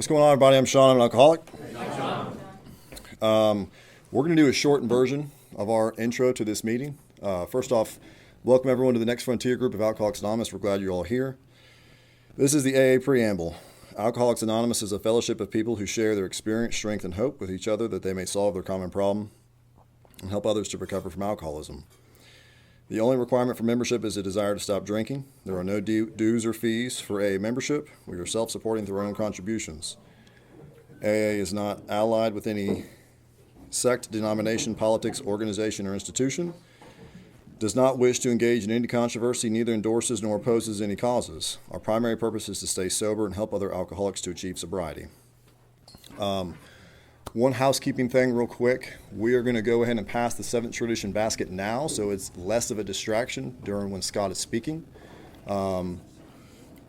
What's going on, everybody? I'm Sean. I'm an alcoholic. We're going to do a shortened version of our intro to this meeting. First off, welcome everyone to the Next Frontier group of Alcoholics Anonymous. We're glad you're all here. This is the AA Preamble. Alcoholics Anonymous is a fellowship of people who share their experience, strength, and hope with each other that they may solve their common problem and help others to recover from alcoholism. The only requirement for membership is a desire to stop drinking. There are no dues or fees for AA membership. We are self-supporting through our own contributions. AA is not allied with any sect, denomination, politics, organization, or institution. Does not wish to engage in any controversy, neither endorses nor opposes any causes. Our primary purpose is to stay sober and help other alcoholics to achieve sobriety. One housekeeping thing real quick. We are going to go ahead and pass the 7th tradition basket now, so it's less of a distraction during when Scott is speaking. And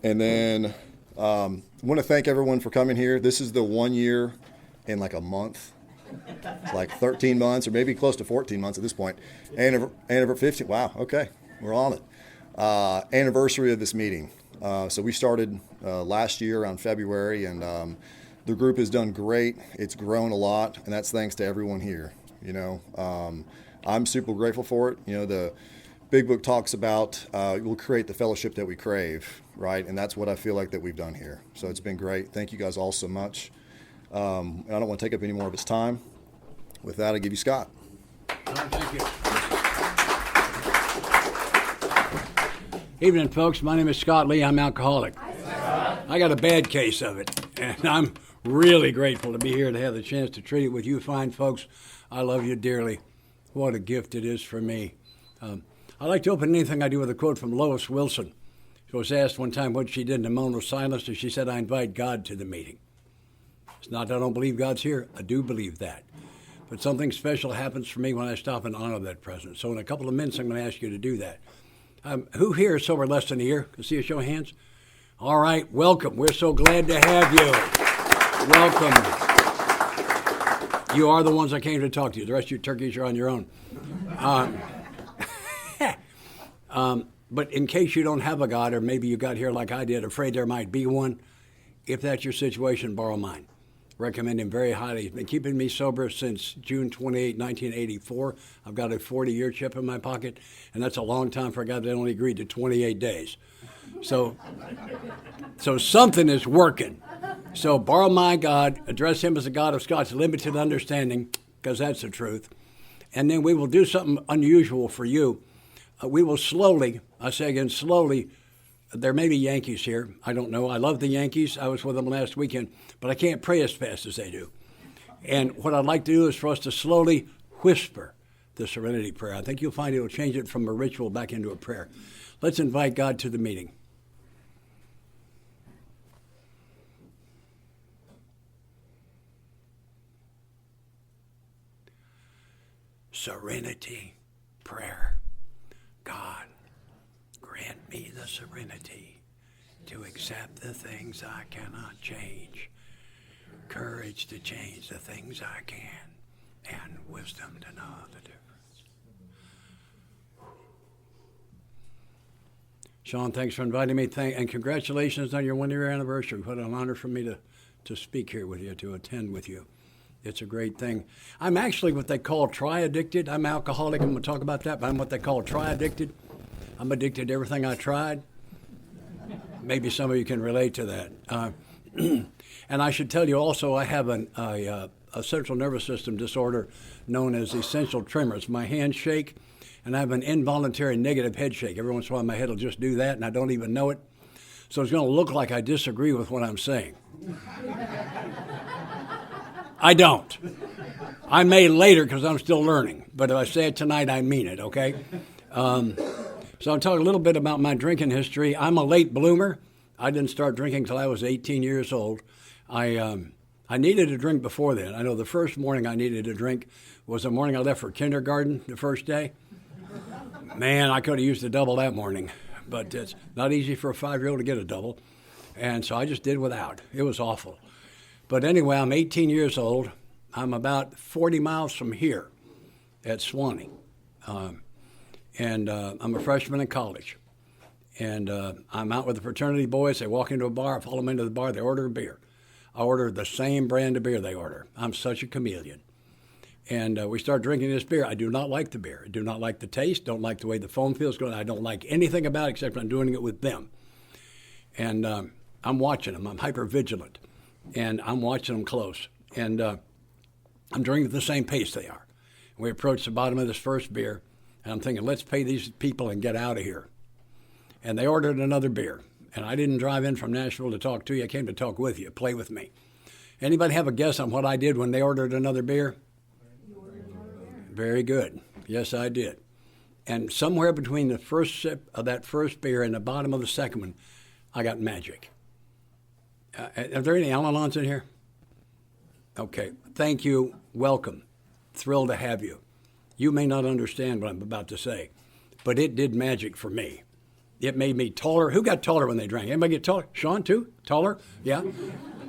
then I want to thank everyone for coming here. This is the 1 year in like a month. It's like 13 months or maybe close to 14 months at this point. 15, wow, okay, we're on it. Anniversary of this meeting. So we started last year around February, and the group has done great. It's grown a lot, and that's thanks to everyone here. You know, I'm super grateful for it. You know, the Big Book talks about we'll create the fellowship that we crave, right? And that's what I feel like that we've done here. So it's been great. Thank you guys all so much. I don't want to take up any more of his time. With that, I give you Scott. Thank you. Evening, folks. My name is Scott Lee. I'm alcoholic. I got a bad case of it, and I'm really grateful to be here to have the chance to treat it with you fine folks. I love you dearly. What a gift it is for me. I like to open anything I do with a quote from Lois Wilson. She was asked one time what she did in a moment of silence, and she said, "I invite God to the meeting." It's not that I don't believe God's here. I do believe that. But something special happens for me when I stop and honor that presence. So in a couple of minutes, I'm going to ask you to do that. Who here is sober less than a year? Can I see a show of hands? All right, welcome. We're so glad to have you. Welcome. You are the ones I came to talk to you. The rest of you turkeys are on your own. But in case you don't have a God, or maybe you got here like I did, afraid there might be one, if that's your situation, borrow mine. Recommend him very highly. He's been keeping me sober since June 28, 1984. I've got a 40-year chip in my pocket, and that's a long time for a guy that only agreed to 28 days. So something is working. So borrow my God, address him as a God of Scott's limited understanding, because that's the truth. And then we will do something unusual for you. We will slowly, I say again, slowly. There may be Yankees here. I don't know. I love the Yankees. I was with them last weekend, but I can't pray as fast as they do. And what I'd like to do is for us to slowly whisper the Serenity Prayer. I think you'll find it will change it from a ritual back into a prayer. Let's invite God to the meeting. Serenity Prayer. God, grant me the serenity to accept the things I cannot change, courage to change the things I can, and wisdom to know the difference. Sean, thanks for inviting me, and congratulations on your 1-year anniversary. What an honor for me to speak here with you, to attend with you. It's a great thing. I'm actually what they call tri-addicted. I'm alcoholic. I'm going to talk about that, but I'm what they call tri-addicted. I'm addicted to everything I tried. Maybe some of you can relate to that. And I should tell you also, I have a central nervous system disorder known as essential tremors. My hands shake, and I have an involuntary negative head shake. Every once in a while, my head will just do that, and I don't even know it. So it's going to look like I disagree with what I'm saying. I don't. I may later because I'm still learning. But if I say it tonight, I mean it, okay? So I'll talk a little bit about my drinking history. I'm a late bloomer. I didn't start drinking until I was 18 years old. I needed a drink before then. I know the first morning I needed a drink was the morning I left for kindergarten the first day. Man, I could have used a double that morning. But it's not easy for a 5-year-old to get a double. And so I just did without. It was awful. But anyway, I'm 18 years old. I'm about 40 miles from here at Swanee. And I'm a freshman in college. And I'm out with the fraternity boys. They walk into a bar. I follow them into the bar. They order a beer. I order the same brand of beer they order. I'm such a chameleon. And we start drinking this beer. I do not like the beer. I do not like the taste. Don't like the way the foam feels going. I don't like anything about it except I'm doing it with them. And I'm watching them. I'm hyper vigilant, and I'm watching them close. And I'm drinking at the same pace they are. We approach the bottom of this first beer, and I'm thinking, let's pay these people and get out of here. And they ordered another beer. And I didn't drive in from Nashville to talk to you. I came to talk with you, play with me. Anybody have a guess on what I did when they ordered another beer? Very good. Yes, I did. And somewhere between the first sip of that first beer and the bottom of the second one, I got magic. Are there any Al-Anons in here? Okay. Thank you. Welcome. Thrilled to have you. You may not understand what I'm about to say, but it did magic for me. It made me taller. Who got taller when they drank? Anybody get taller? Sean, too? Taller? Yeah?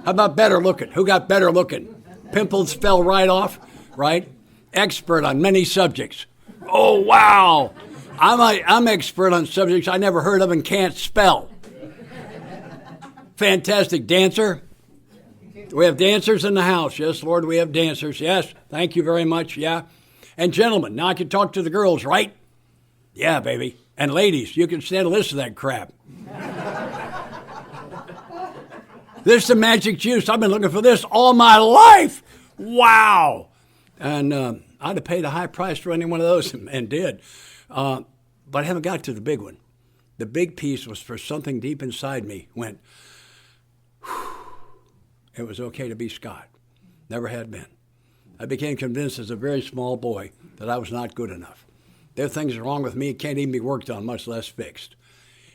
How about better looking? Who got better looking? Pimples fell right off, right? Expert on many subjects. Oh, wow. I'm expert on subjects I never heard of and can't spell. Fantastic. Dancer? We have dancers in the house. Yes, Lord, we have dancers. Yes, thank you very much. Yeah. And gentlemen, now I can talk to the girls, right? Yeah, baby. And ladies, you can stand and listen to that crap. This is the magic juice. I've been looking for this all my life. Wow. And I'd have paid a high price for any one of those and did. But I haven't got to the big one. The big piece was for something deep inside me went, whew, it was okay to be Scott. Never had been. I became convinced as a very small boy that I was not good enough. There are things wrong with me can't even be worked on, much less fixed.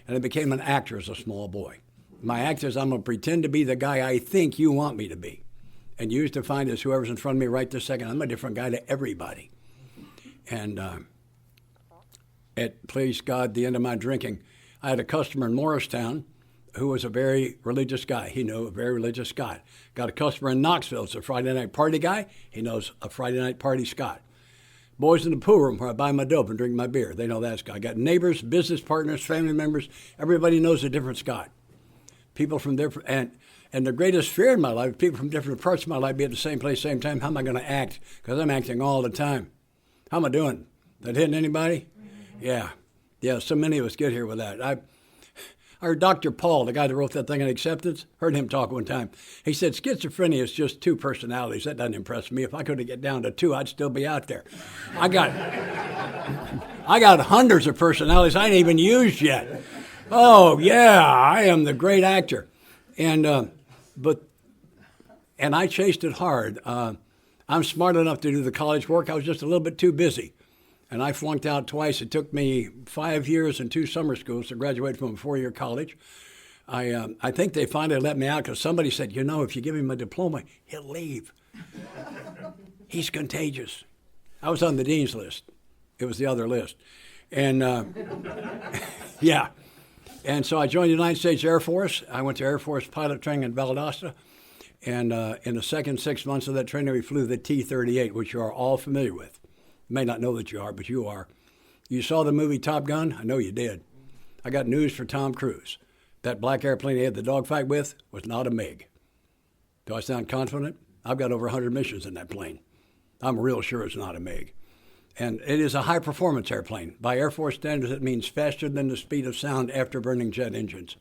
And I became an actor as a small boy. My act is I'm going to pretend to be the guy I think you want me to be. And you used to find as whoever's in front of me right this second, I'm a different guy to everybody. And at, please God, the end of my drinking, I had a customer in Morristown who was a very religious guy. He knew a very religious Scott. Got a customer in Knoxville. It's a Friday night party guy. He knows a Friday night party Scott. Boys in the pool room where I buy my dope and drink my beer. They know that Scott. I got neighbors, business partners, family members. Everybody knows a different Scott. People from different, and the greatest fear in my life, people from different parts of my life be at the same place, same time. How am I going to act? Because I'm acting all the time. How am I doing? That hitting anybody? Yeah. Yeah, so many of us get here with that. I heard Dr. Paul, the guy that wrote that thing on acceptance, heard him talk one time. He said, schizophrenia is just two personalities. That doesn't impress me. If I could get down to two, I'd still be out there. I got hundreds of personalities I ain't even used yet. Oh, yeah, I am the great actor. And I chased it hard. I'm smart enough to do the college work. I was just a little bit too busy. And I flunked out twice. It took me 5 years and 2 summer schools to graduate from a 4-year college. I think they finally let me out because somebody said, you know, if you give him a diploma, he'll leave. He's contagious. I was on the dean's list. It was the other list. And, yeah. And so I joined the United States Air Force. I went to Air Force pilot training in Valdosta. And in the second 6 months of that training, we flew the T-38, which you are all familiar with. You may not know that you are, but you are. You saw the movie Top Gun? I know you did. I got news for Tom Cruise. That black airplane he had the dogfight with was not a MiG. Do I sound confident? I've got over 100 missions in that plane. I'm real sure it's not a MiG. And it is a high-performance airplane. By Air Force standards, it means faster than the speed of sound after burning jet engines.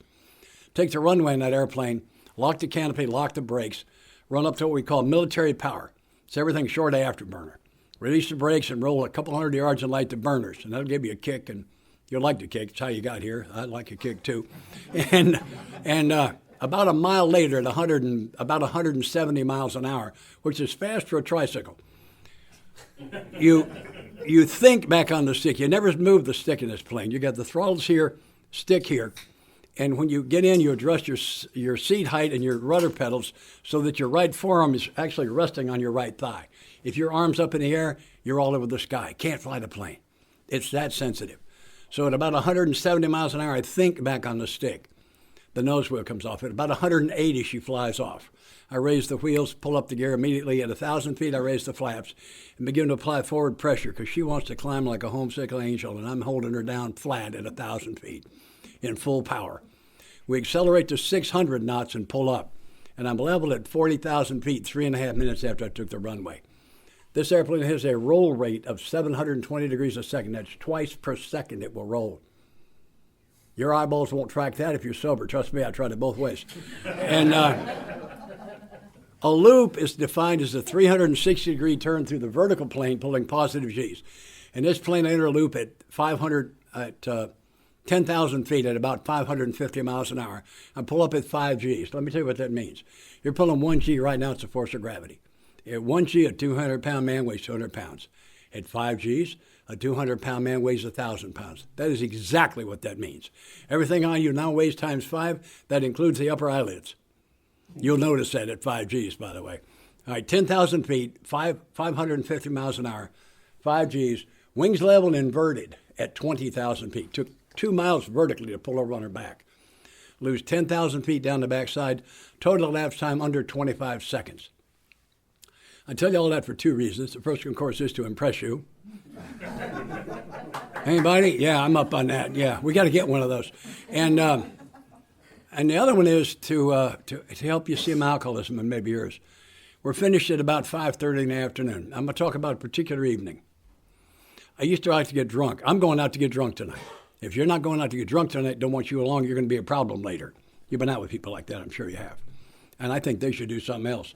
Take the runway in that airplane, lock the canopy, lock the brakes, run up to what we call military power. It's everything short of afterburner. Release the brakes and roll a couple hundred yards and light the burners, and that'll give you a kick, and you'll like the kick. It's how you got here. I like a kick too. And about a mile later, at about 170 miles an hour, which is fast for a tricycle, you think back on the stick. You never move the stick in this plane. You got the throttles here, stick here, and when you get in, you adjust your seat height and your rudder pedals so that your right forearm is actually resting on your right thigh. If your arm's up in the air, you're all over the sky. Can't fly the plane. It's that sensitive. So at about 170 miles an hour, I think back on the stick. The nose wheel comes off. At about 180, she flies off. I raise the wheels, pull up the gear immediately. At 1,000 feet, I raise the flaps and begin to apply forward pressure because she wants to climb like a homesick angel, and I'm holding her down flat at 1,000 feet in full power. We accelerate to 600 knots and pull up. and I'm leveled at 40,000 feet 3.5 minutes after I took the runway. This airplane has a roll rate of 720 degrees a second. That's twice per second it will roll. Your eyeballs won't track that if you're sober. Trust me, I tried it both ways. And a loop is defined as a 360-degree turn through the vertical plane pulling positive G's. And this plane entered a loop at 10,000 feet at about 550 miles an hour. I pull up at 5 G's. Let me tell you what that means. You're pulling 1 G right now, it's the force of gravity. At 1 G, a 200-pound man weighs 200 pounds. At 5 G's, a 200-pound man weighs 1,000 pounds. That is exactly what that means. Everything on you now weighs times 5. That includes the upper eyelids. You'll notice that at 5 G's, by the way. All right, 10,000 feet, 550 miles an hour, 5 G's, wings level and inverted at 20,000 feet. Took 2 miles vertically to pull over on her back. Lose 10,000 feet down the backside. Total elapsed time under 25 seconds. I tell you all that for 2 reasons. The first, of course, is to impress you. Anybody? Yeah, I'm up on that. Yeah, we got to get one of those. And the other one is to help you see my alcoholism and maybe yours. We're finished at about 5:30 in the afternoon. I'm going to talk about a particular evening. I used to like to get drunk. I'm going out to get drunk tonight. If you're not going out to get drunk tonight, don't want you along, you're going to be a problem later. You've been out with people like that, I'm sure you have. And I think they should do something else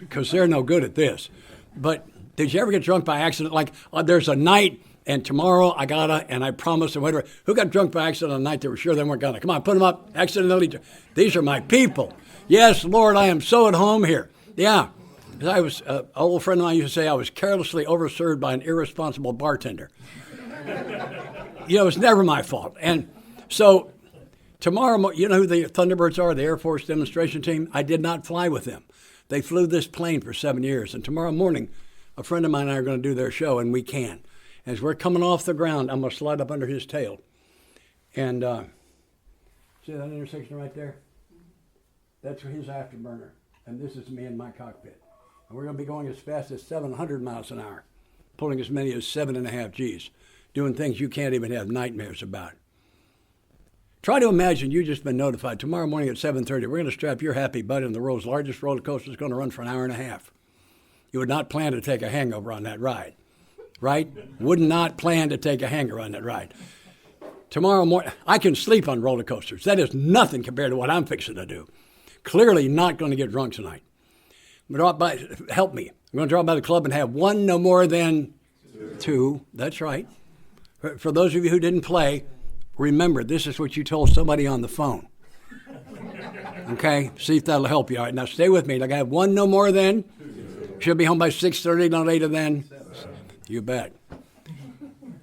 because they're no good at this. But did you ever get drunk by accident? Like, there's a night, and tomorrow I gotta, and I promised, and whatever. Who got drunk by accident on a night they were sure they weren't gonna? Come on, put them up. Accidentally. These are my people. Yes, Lord, I am so at home here. Yeah. I was, an old friend of mine used to say I was carelessly overserved by an irresponsible bartender. You know, it's never my fault. And so tomorrow, you know who the Thunderbirds are, the Air Force demonstration team? I did not fly with them. They flew this plane for 7 years. And tomorrow morning, a friend of mine and I are going to do their show, and we can. As we're coming off the ground, I'm going to slide up under his tail. And see that intersection right there? That's his afterburner. And this is me in my cockpit. And we're going to be going as fast as 700 miles an hour, pulling as many as 7.5 G's, doing things you can't even have nightmares about. Try to imagine you just been notified tomorrow morning at 7:30. We're going to strap your happy butt in the world's largest roller coaster. It's going to run for an hour and a half. You would not plan to take a hangover on that ride, right? Would not plan to take a hangover on that ride. Tomorrow morning, I can sleep on roller coasters. That is nothing compared to what I'm fixing to do. Clearly not going to get drunk tonight. Help me. I'm going to drop by the club and have one no more than 2. That's right. For those of you who didn't play, remember, this is what you told somebody on the phone. Okay? See if that'll help you. All right, now stay with me. Like I have one no more than. Should be home by 6:30, not later than. You bet.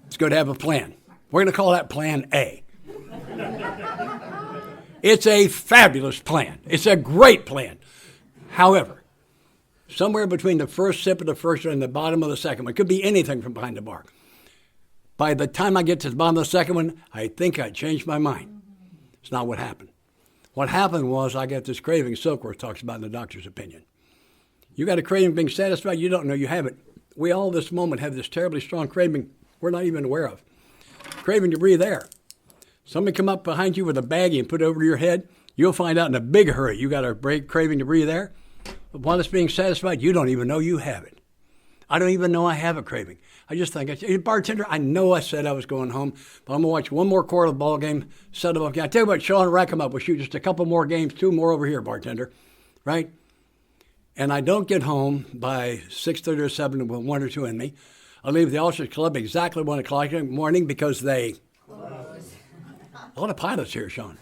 It's good to have a plan. We're going to call that Plan A. It's a fabulous plan. It's a great plan. However, somewhere between the first sip of the first one and the bottom of the second one, it could be anything from behind the bar. By the time I get to the bottom of the second one, I think I changed my mind. It's not what happened. What happened was I got this craving Silkworth talks about in the doctor's opinion. You got a craving being satisfied, you don't know you have it. We all this moment have this terribly strong craving we're not even aware of. Craving to breathe air. Somebody come up behind you with a baggie and put it over your head, you'll find out in a big hurry you got a craving to breathe air. But while it's being satisfied, you don't even know you have it. I don't even know I have a craving. I just think, hey, bartender, I know I said I was going home, but I'm going to watch one more quarter of the ball game, set them up. I tell you what, Sean, rack them up. We'll shoot just a couple more games, 2 more over here, bartender, right? And I don't get home by 6:30 or 7 with 1 or 2 in me. I leave the Officers Club exactly 1 o'clock in the morning because they... A lot of pilots here, Sean.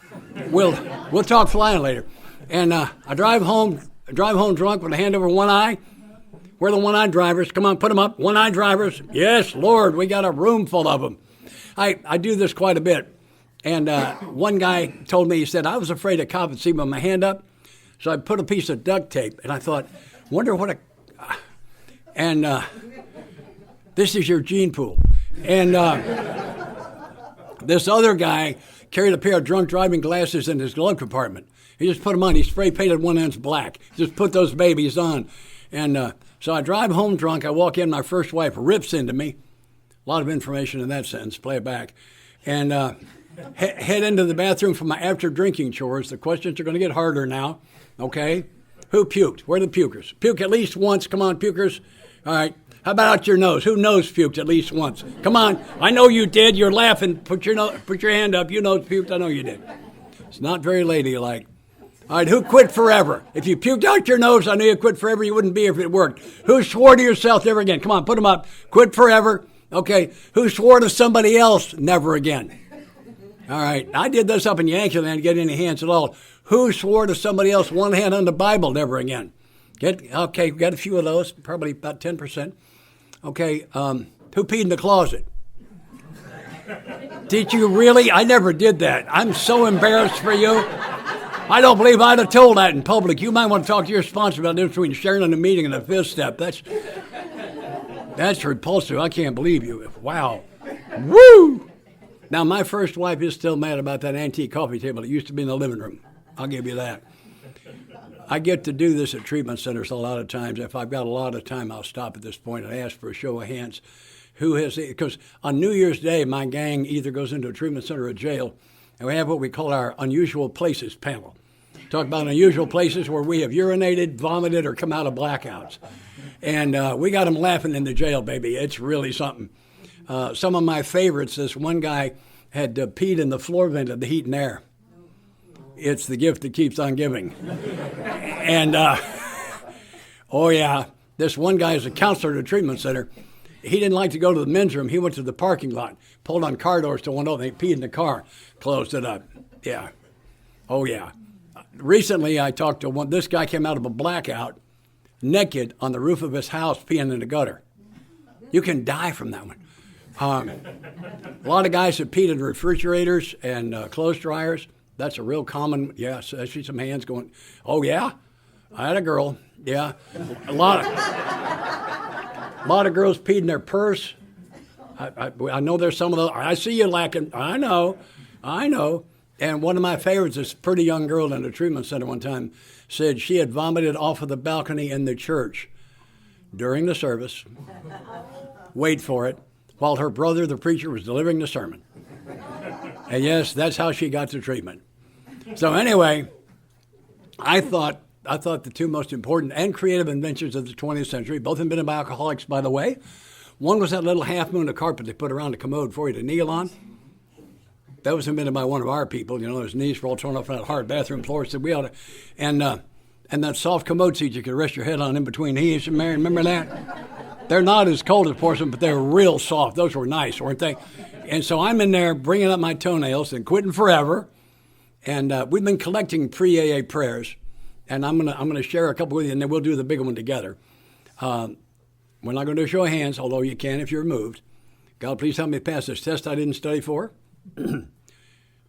We'll talk flying later. And I drive home drunk with a hand over one eye. We're the one-eyed drivers. Come on, put them up. One-eyed drivers. Yes, Lord, we got a room full of them. I do this quite a bit. And one guy told me, he said, I was afraid a cop would see me with my hand up. So I put a piece of duct tape, and I thought, wonder what a... And this is your gene pool. And this other guy carried a pair of drunk driving glasses in his glove compartment. He just put them on. He spray painted one end's black. He just put those babies on. And so I drive home drunk. I walk in. My first wife rips into me. A lot of information in that sentence. Play it back. And head into the bathroom for my after drinking chores. The questions are going to get harder now. Okay? Who puked? Where are the pukers? Puke at least once. Come on, pukers. All right. How about out your nose? Who nose puked at least once? Come on. I know you did. You're laughing. Put your hand up. You nose puked. I know you did. It's not very ladylike. All right. Who quit forever? If you puked out your nose, I knew you quit forever. You wouldn't be here if it worked. Who swore to yourself never again? Come on. Put them up. Quit forever. Okay. Who swore to somebody else never again? All right. I did this up in Yankeeland to get any hands at all. Who swore to somebody else one hand on the Bible never again? Okay, we got a few of those, probably about 10%. Okay, who peed in the closet? Did you really? I never did that. I'm so embarrassed for you. I don't believe I'd have told that in public. You might want to talk to your sponsor about the difference between sharing in a meeting and a fifth step. That's repulsive. I can't believe you. Wow. Woo! Now, my first wife is still mad about that antique coffee table. It used to be in the living room. I'll give you that. I get to do this at treatment centers a lot of times. If I've got a lot of time, I'll stop at this point and ask for a show of hands. Who has it? Because on New Year's Day, my gang either goes into a treatment center or a jail, and we have what we call our unusual places panel. Talk about unusual places where we have urinated, vomited, or come out of blackouts. And we got them laughing in the jail, baby. It's really something. Some of my favorites, this one guy had peed in the floor vent of the heat and air. It's the gift that keeps on giving. And, oh yeah, this one guy is a counselor at a treatment center. He didn't like to go to the men's room. He went to the parking lot, pulled on car doors to one open. He peed in the car, closed it up. Yeah. Oh yeah. Recently, I talked to one. This guy came out of a blackout, naked on the roof of his house, peeing in the gutter. You can die from that one. A lot of guys have peed in refrigerators and clothes dryers. That's a real common, yeah, I see some hands going, oh yeah, I had a girl, yeah. A lot of girls peed in their purse. I know there's some of those, I see you lacking, I know. And one of my favorites, this pretty young girl in a treatment center one time, said she had vomited off of the balcony in the church during the service, wait for it, while her brother, the preacher, was delivering the sermon. And yes, that's how she got to treatment. So anyway, I thought the two most important and creative inventions of the 20th century, both invented by alcoholics, by the way. One was that little half moon of carpet they put around the commode for you to kneel on. That was invented by one of our people. You know, his knees were all torn off on that hard bathroom floor. So we ought to, and that soft commode seat you could rest your head on in between knees. Mary, remember that? They're not as cold as porcelain, but they were real soft. Those were nice, weren't they? And so I'm in there bringing up my toenails and quitting forever. And we've been collecting pre-AA prayers, and I'm gonna share a couple with you, and then we'll do the big one together. We're not going to do a show of hands, although you can if you're moved. God, please help me pass this test I didn't study for.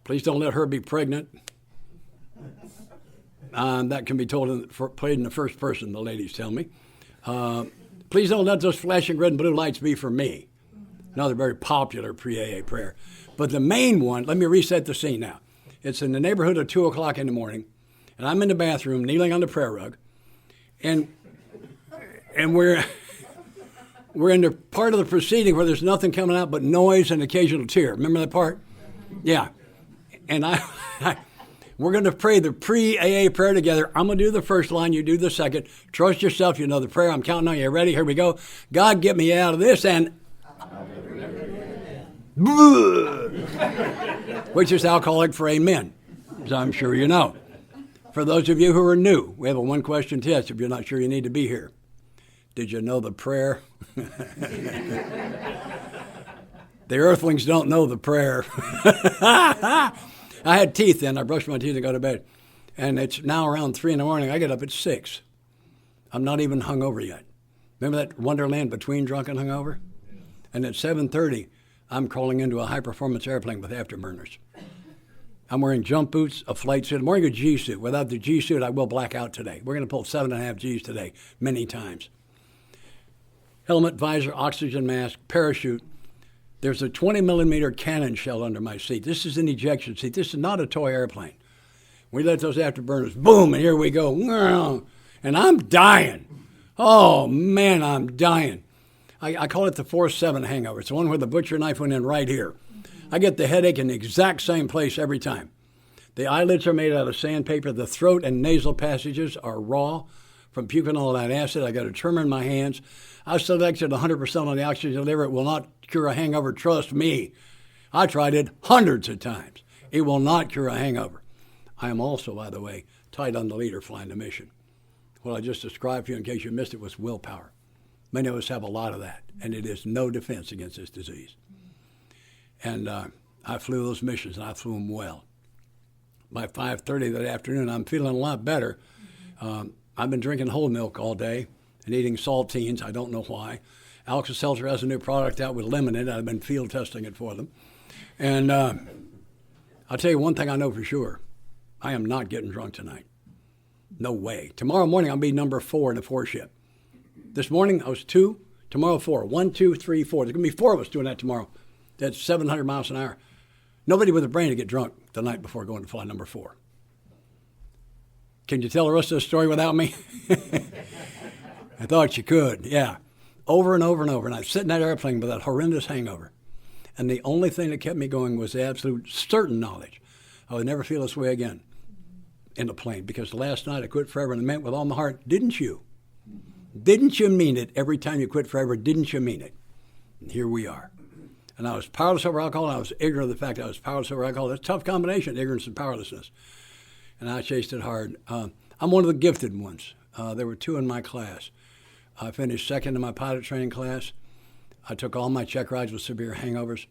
Please don't let her be pregnant. That can be played in the first person, the ladies tell me. Please don't let those flashing red and blue lights be for me. Another very popular pre-AA prayer. But the main one, let me reset the scene now. It's in the neighborhood of 2 o'clock in the morning, and I'm in the bathroom kneeling on the prayer rug, and we're in the part of the proceeding where there's nothing coming out but noise and occasional tear. Remember that part? Yeah. And we're going to pray the pre-AA prayer together. I'm going to do the first line. You do the second. Trust yourself. You know the prayer. I'm counting on you. Ready? Here we go. God, get me out of this. And which is alcoholic for amen, as I'm sure you know. For those of you who are new, we have a one-question test if you're not sure you need to be here. Did you know the prayer? The earthlings don't know the prayer. I had teeth then. I brushed my teeth and go to bed. And it's now around 3 in the morning. I get up at 6. I'm not even hungover yet. Remember that Wonderland between drunk and hungover? And at 7:30, I'm crawling into a high-performance airplane with afterburners. I'm wearing jump boots, a flight suit. I'm wearing a G suit. Without the G suit, I will black out today. We're going to pull 7.5 Gs today, many times. Helmet, visor, oxygen mask, parachute. There's a 20-millimeter cannon shell under my seat. This is an ejection seat. This is not a toy airplane. We let those afterburners, boom, and here we go. And I'm dying. Oh, man, I'm dying. I call it the 4-7 hangover. It's the one where the butcher knife went in right here. I get the headache in the exact same place every time. The eyelids are made out of sandpaper. The throat and nasal passages are raw from puking all that acid. I got a tremor in my hands. I selected 100% on the oxygen liver. It will not cure a hangover. Trust me. I tried it hundreds of times. It will not cure a hangover. I am also, by the way, tight on the leader flying the mission. What I just described to you, in case you missed it, was willpower. Many of us have a lot of that, and it is no defense against this disease. And I flew those missions, and I flew them well. By 5:30 that afternoon, I'm feeling a lot better. I've been drinking whole milk all day and eating saltines. I don't know why. Alka-Seltzer has a new product out with lemon in it. I've been field testing it for them. And I'll tell you one thing I know for sure. I am not getting drunk tonight. No way. Tomorrow morning, I'll be number 4 in the 4 ship. This morning, I was 2. Tomorrow, 4. 1, 2, 3, 4. There's going to be 4 of us doing that tomorrow. That's 700 miles an hour. Nobody with a brain to get drunk the night before going to fly number 4. Can you tell the rest of the story without me? I thought you could, yeah. Over and over and over. And I'd sit in that airplane with that horrendous hangover. And the only thing that kept me going was the absolute certain knowledge I would never feel this way again in a plane. Because last night I quit forever and I meant with all my heart, didn't you? Didn't you mean it every time you quit forever? Didn't you mean it? And here we are. And I was powerless over alcohol, and I was ignorant of the fact that I was powerless over alcohol. That's a tough combination, ignorance and powerlessness. And I chased it hard. I'm one of the gifted ones. There were 2 in my class. I finished second in my pilot training class. I took all my check rides with severe hangovers.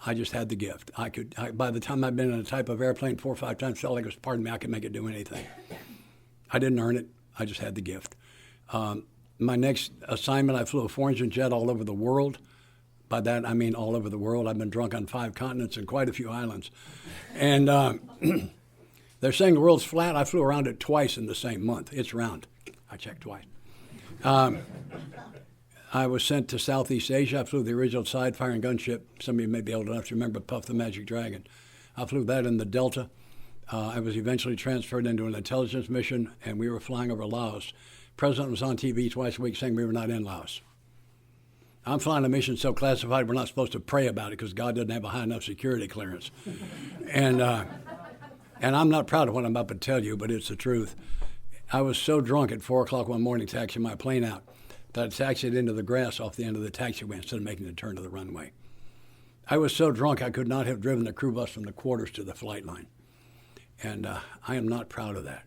I just had the gift. By the time I'd been in a type of airplane 4 or 5 times, felt like it was, pardon me, I could make it do anything. I didn't earn it. I just had the gift. My next assignment, I flew a 4-engine jet all over the world. By that, I mean all over the world. I've been drunk on 5 continents and quite a few islands. And they're saying the world's flat. I flew around it twice in the same month. It's round. I checked twice. I was sent to Southeast Asia. I flew the original side-firing gunship. Some of you may be old enough to remember Puff the Magic Dragon. I flew that in the Delta. I was eventually transferred into an intelligence mission, and we were flying over Laos. The president was on TV twice a week saying we were not in Laos. I'm flying a mission so classified we're not supposed to pray about it because God doesn't have a high enough security clearance. And I'm not proud of what I'm about to tell you, but it's the truth. I was so drunk at 4 o'clock one morning taxiing my plane out that I taxied into the grass off the end of the taxiway instead of making the turn to the runway. I was so drunk I could not have driven the crew bus from the quarters to the flight line. And I am not proud of that.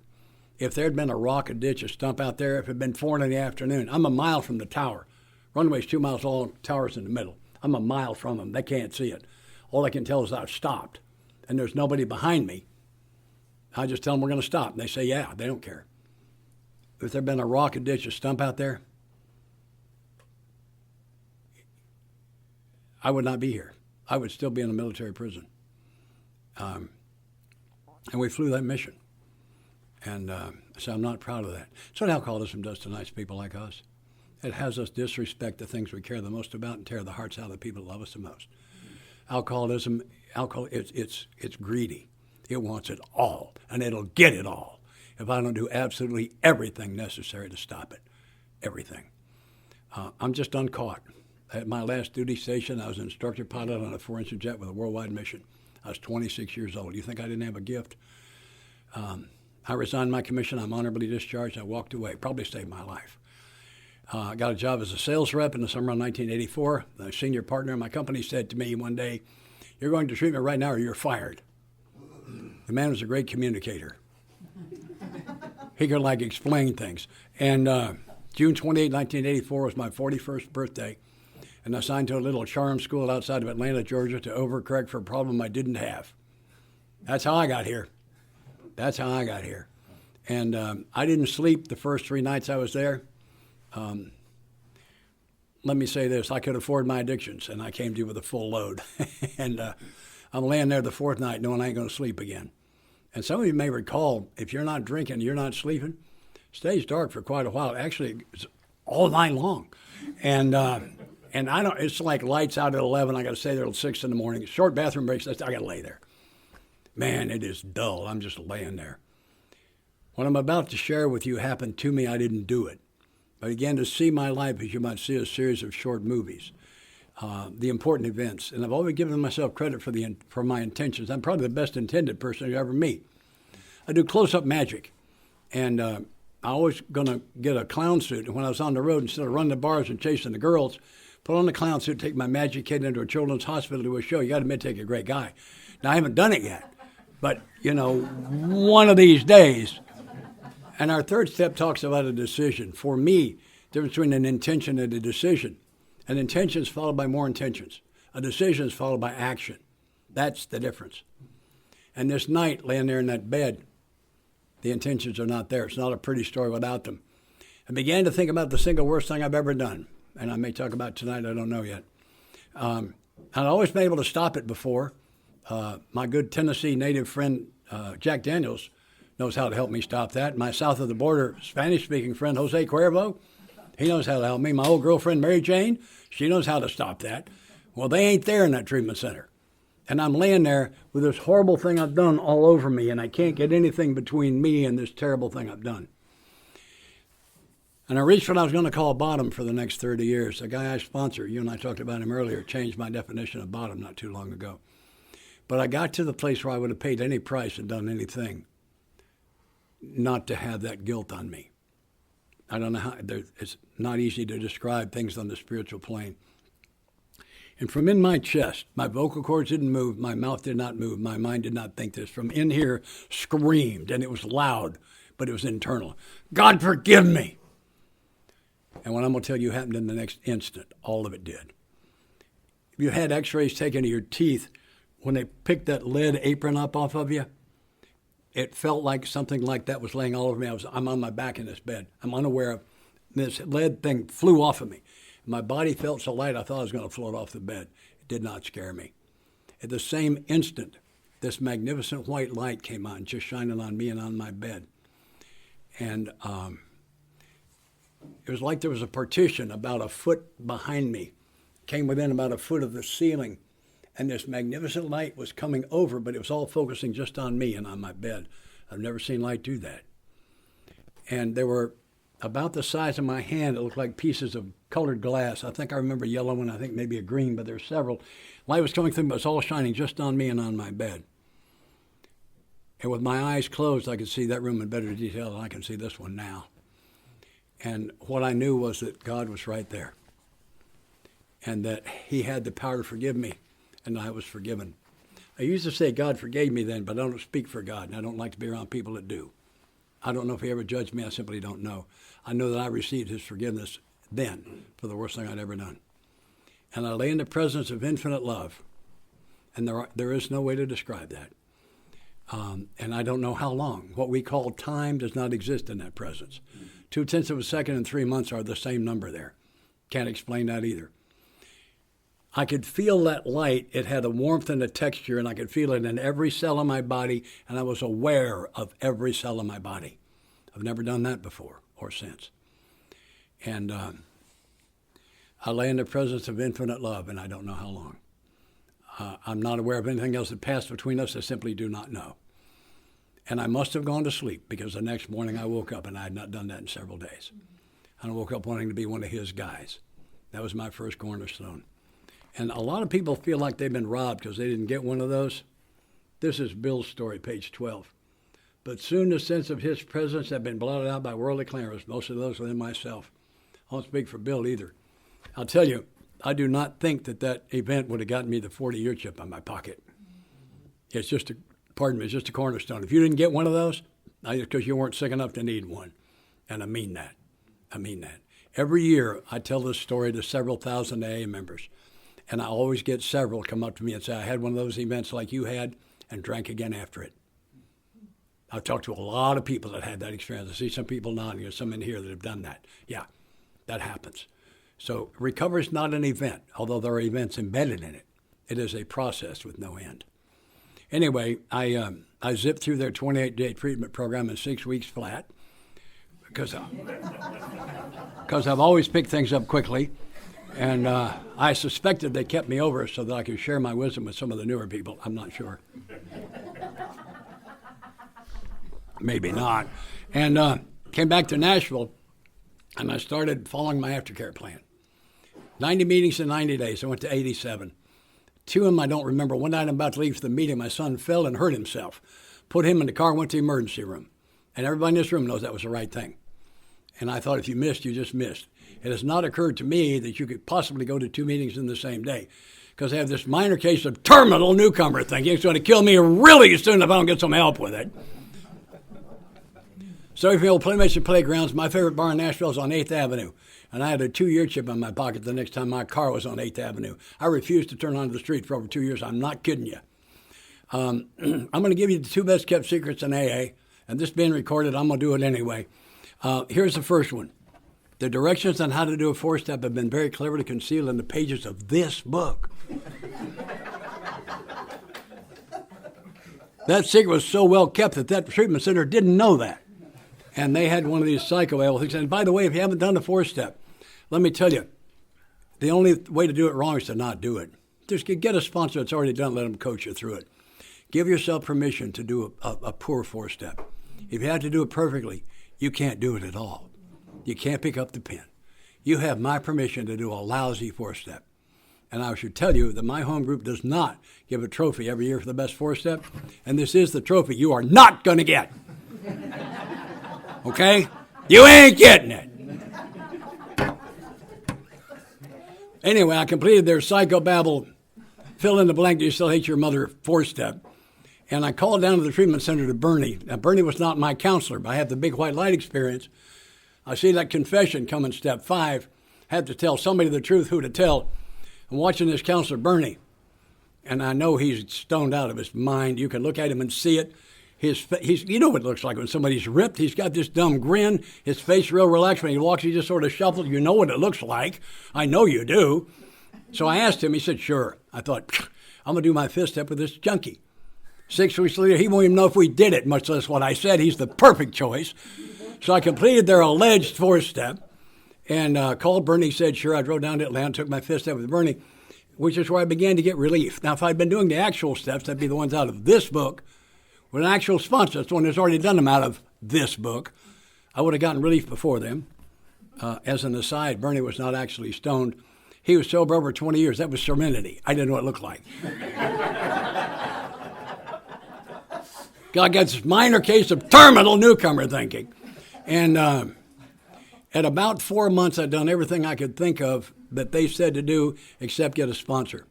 If there had been a rock, a ditch, a stump out there, if it had been 4 in the afternoon, I'm a mile from the tower. Runway's 2 miles long, tower's in the middle. I'm a mile from them. They can't see it. All I can tell is I've stopped, and there's nobody behind me. I just tell them we're going to stop, and they say, yeah, they don't care. If there had been a rock, a ditch, a stump out there, I would not be here. I would still be in a military prison. And we flew that mission. And so I'm not proud of that. That's what alcoholism does to nice people like us. It has us disrespect the things we care the most about and tear the hearts out of the people that love us the most. Alcoholism, it's greedy. It wants it all, and it'll get it all if I don't do absolutely everything necessary to stop it. Everything. I'm just uncaught. At my last duty station, I was an instructor pilot on a 4-engine jet with a worldwide mission. I was 26 years old. You think I didn't have a gift? I resigned my commission. I'm honorably discharged. I walked away. Probably saved my life. I got a job as a sales rep in the summer of 1984. The senior partner in my company said to me one day, "You're going to treatment right now or you're fired." The man was a great communicator. He could explain things. And June 28, 1984 was my 41st birthday. And I signed to a little charm school outside of Atlanta, Georgia to overcorrect for a problem I didn't have. That's how I got here. That's how I got here. And I didn't sleep the first 3 nights I was there. Let me say this. I could afford my addictions, and I came to you with a full load. And I'm laying there the 4th night knowing I ain't going to sleep again. And some of you may recall, if you're not drinking, you're not sleeping, it stays dark for quite a while. Actually, it's all night long. And I don't, it's like lights out at 11. I got to stay there till 6 in the morning. Short bathroom breaks. I got to lay there. Man, it is dull. I'm just laying there. What I'm about to share with you happened to me. I didn't do it. I began to see my life as you might see a series of short movies. the important events. And I've always given myself credit for my intentions. I'm probably the best intended person you ever meet. I do close-up magic. And I always going to get a clown suit. And when I was on the road, instead of running the bars and chasing the girls, put on the clown suit, take my magic kid into a children's hospital to a show. You got to admit, take a great guy. Now, I haven't done it yet. But, one of these days. And our third step talks about a decision. For me, the difference between an intention and a decision. An intention is followed by more intentions. A decision is followed by action. That's the difference. And this night, laying there in that bed, the intentions are not there. It's not a pretty story without them. I began to think about the single worst thing I've ever done. And I may talk about it tonight, I don't know yet. I'd always been able to stop it before. My good Tennessee native friend, Jack Daniels, knows how to help me stop that. My south of the border Spanish-speaking friend, Jose Cuervo, he knows how to help me. My old girlfriend, Mary Jane, she knows how to stop that. Well, they ain't there in that treatment center. And I'm laying there with this horrible thing I've done all over me, and I can't get anything between me and this terrible thing I've done. And I reached what I was going to call bottom for the next 30 years. The guy I sponsor, you and I talked about him earlier, changed my definition of bottom not too long ago. But I got to the place where I would have paid any price and done anything not to have that guilt on me. I don't know how, it's not easy to describe things on the spiritual plane. And from in my chest, my vocal cords didn't move, my mouth did not move, my mind did not think this. From in here, screamed, and it was loud, but it was internal. God, forgive me. And what I'm going to tell you happened in the next instant. All of it did. If you had x-rays taken of your teeth, when they picked that lead apron up off of you, it felt like something like that was laying all over me. I'm on my back in this bed. I'm unaware of this lead thing flew off of me. My body felt so light I thought I was going to float off the bed. It did not scare me. At the same instant, this magnificent white light came on, just shining on me and on my bed. And it was like there was a partition about a foot behind me, came within about a foot of the ceiling, and this magnificent light was coming over, but it was all focusing just on me and on my bed. I've never seen light do that. And they were about the size of my hand. It looked like pieces of colored glass. I think I remember yellow one, I think maybe a green, but there were several. Light was coming through, but it was all shining just on me and on my bed. And with my eyes closed, I could see that room in better detail than I can see this one now. And what I knew was that God was right there, and that he had the power to forgive me, and I was forgiven. I used to say God forgave me then, but I don't speak for God, and I don't like to be around people that do. I don't know if he ever judged me. I simply don't know. I know that I received his forgiveness then for the worst thing I'd ever done. And I lay in the presence of infinite love, and there is no way to describe that. And I don't know how long. What we call time does not exist in that presence. 0.2 of a second and 3 months are the same number there. Can't explain that either. I could feel that light. It had a warmth and a texture, and I could feel it in every cell of my body, and I was aware of every cell of my body. I've never done that before or since. And I lay in the presence of infinite love, and I don't know how long. I'm not aware of anything else that passed between us. I simply do not know. And I must have gone to sleep, because the next morning I woke up, and I had not done that in several days. And I woke up wanting to be one of his guys. That was my first cornerstone. And a lot of people feel like they've been robbed because they didn't get one of those. This is Bill's story, page 12. But soon the sense of his presence had been blotted out by worldly clamors, most of those within myself. I won't speak for Bill either. I'll tell you, I do not think that event would have gotten me the 40-year chip on my pocket. It's just a cornerstone. If you didn't get one of those, because you weren't sick enough to need one. And I mean that. Every year I tell this story to several thousand AA members. And I always get several come up to me and say, I had one of those events like you had and drank again after it. I've talked to a lot of people that had that experience. I see some people nodding. There's some in here that have done that. Yeah, that happens. So recovery is not an event, although there are events embedded in it. It is a process with no end. Anyway, I zipped through their 28-day treatment program in 6 weeks flat because I've always picked things up quickly. And I suspected they kept me over so that I could share my wisdom with some of the newer people. I'm not sure. Maybe not. And came back to Nashville, and I started following my aftercare plan. 90 meetings in 90 days. I went to 87. 2 of them I don't remember. One night I'm about to leave for the meeting, my son fell and hurt himself. Put him in the car, went to the emergency room. And everybody in this room knows that was the right thing. And I thought if you missed, you just missed. It has not occurred to me that you could possibly go to 2 meetings in the same day, because I have this minor case of terminal newcomer thinking it's going to kill me really soon if I don't get some help with it. Sorry for the old Playmates and Playgrounds. My favorite bar in Nashville is on 8th Avenue. And I had a 2-year chip in my pocket the next time my car was on 8th Avenue. I refused to turn onto the street for over 2 years. I'm not kidding you. I'm going to give you the 2 best kept secrets in AA. And this being recorded, I'm going to do it anyway. Here's the first one. The directions on how to do a 4-step have been very cleverly concealed in the pages of this book. That secret was so well kept that treatment center didn't know that. And they had one of these psychoanalytical things. And by the way, if you haven't done the 4-step, let me tell you, the only way to do it wrong is to not do it. Just get a sponsor that's already done it, let them coach you through it. Give yourself permission to do a poor 4-step. If you have to do it perfectly, you can't do it at all. You can't pick up the pen. You have my permission to do a lousy 4-step. And I should tell you that my home group does not give a trophy every year for the best 4-step. And this is the trophy you are not going to get. Okay? You ain't getting it. Anyway, I completed their psychobabble, fill in the blank, do you still hate your mother 4-step. And I called down to the treatment center to Bernie. Now, Bernie was not my counselor, but I have the big white light experience. I see that confession come in step 5. Had to tell somebody the truth, who to tell. I'm watching this counselor, Bernie, and I know he's stoned out of his mind. You can look at him and see it. You know what it looks like when somebody's ripped. He's got this dumb grin. His face real relaxed. When he walks, he just sort of shuffles. You know what it looks like. I know you do. So I asked him. He said, sure. I thought, I'm going to do my 5th step with this junkie. 6 weeks later, he won't even know if we did it, much less what I said. He's the perfect choice. So I completed their alleged 4-step and called Bernie, said, sure. I drove down to Atlanta, took my 5th step with Bernie, which is where I began to get relief. Now, if I'd been doing the actual steps, that'd be the ones out of this book. With an actual sponsor, that's the one that's already done them out of this book, I would have gotten relief before them. As an aside, Bernie was not actually stoned. He was sober over 20 years. That was serenity. I didn't know what it looked like. God got this minor case of terminal newcomer thinking. And at about 4 months, I'd done everything I could think of that they said to do except get a sponsor.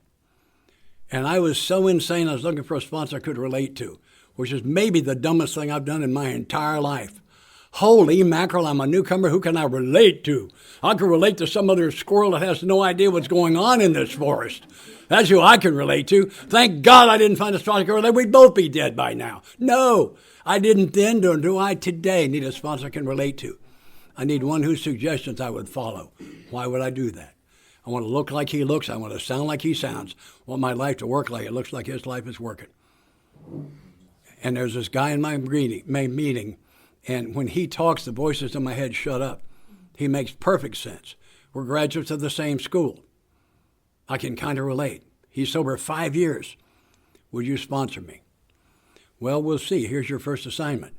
And I was so insane, I was looking for a sponsor I could relate to, which is maybe the dumbest thing I've done in my entire life. Holy mackerel, I'm a newcomer. Who can I relate to? I can relate to some other squirrel that has no idea what's going on in this forest. That's who I can relate to. Thank God I didn't find a sponsor I could relate. We'd both be dead by now. No, I didn't then, nor do I today need a sponsor I can relate to. I need one whose suggestions I would follow. Why would I do that? I want to look like he looks. I want to sound like he sounds. I want my life to work like it looks like his life is working. And there's this guy in my meeting, and when he talks, the voices in my head shut up. He makes perfect sense. We're graduates of the same school. I can kind of relate. He's sober 5 years. Would you sponsor me? Well, we'll see. Here's your first assignment.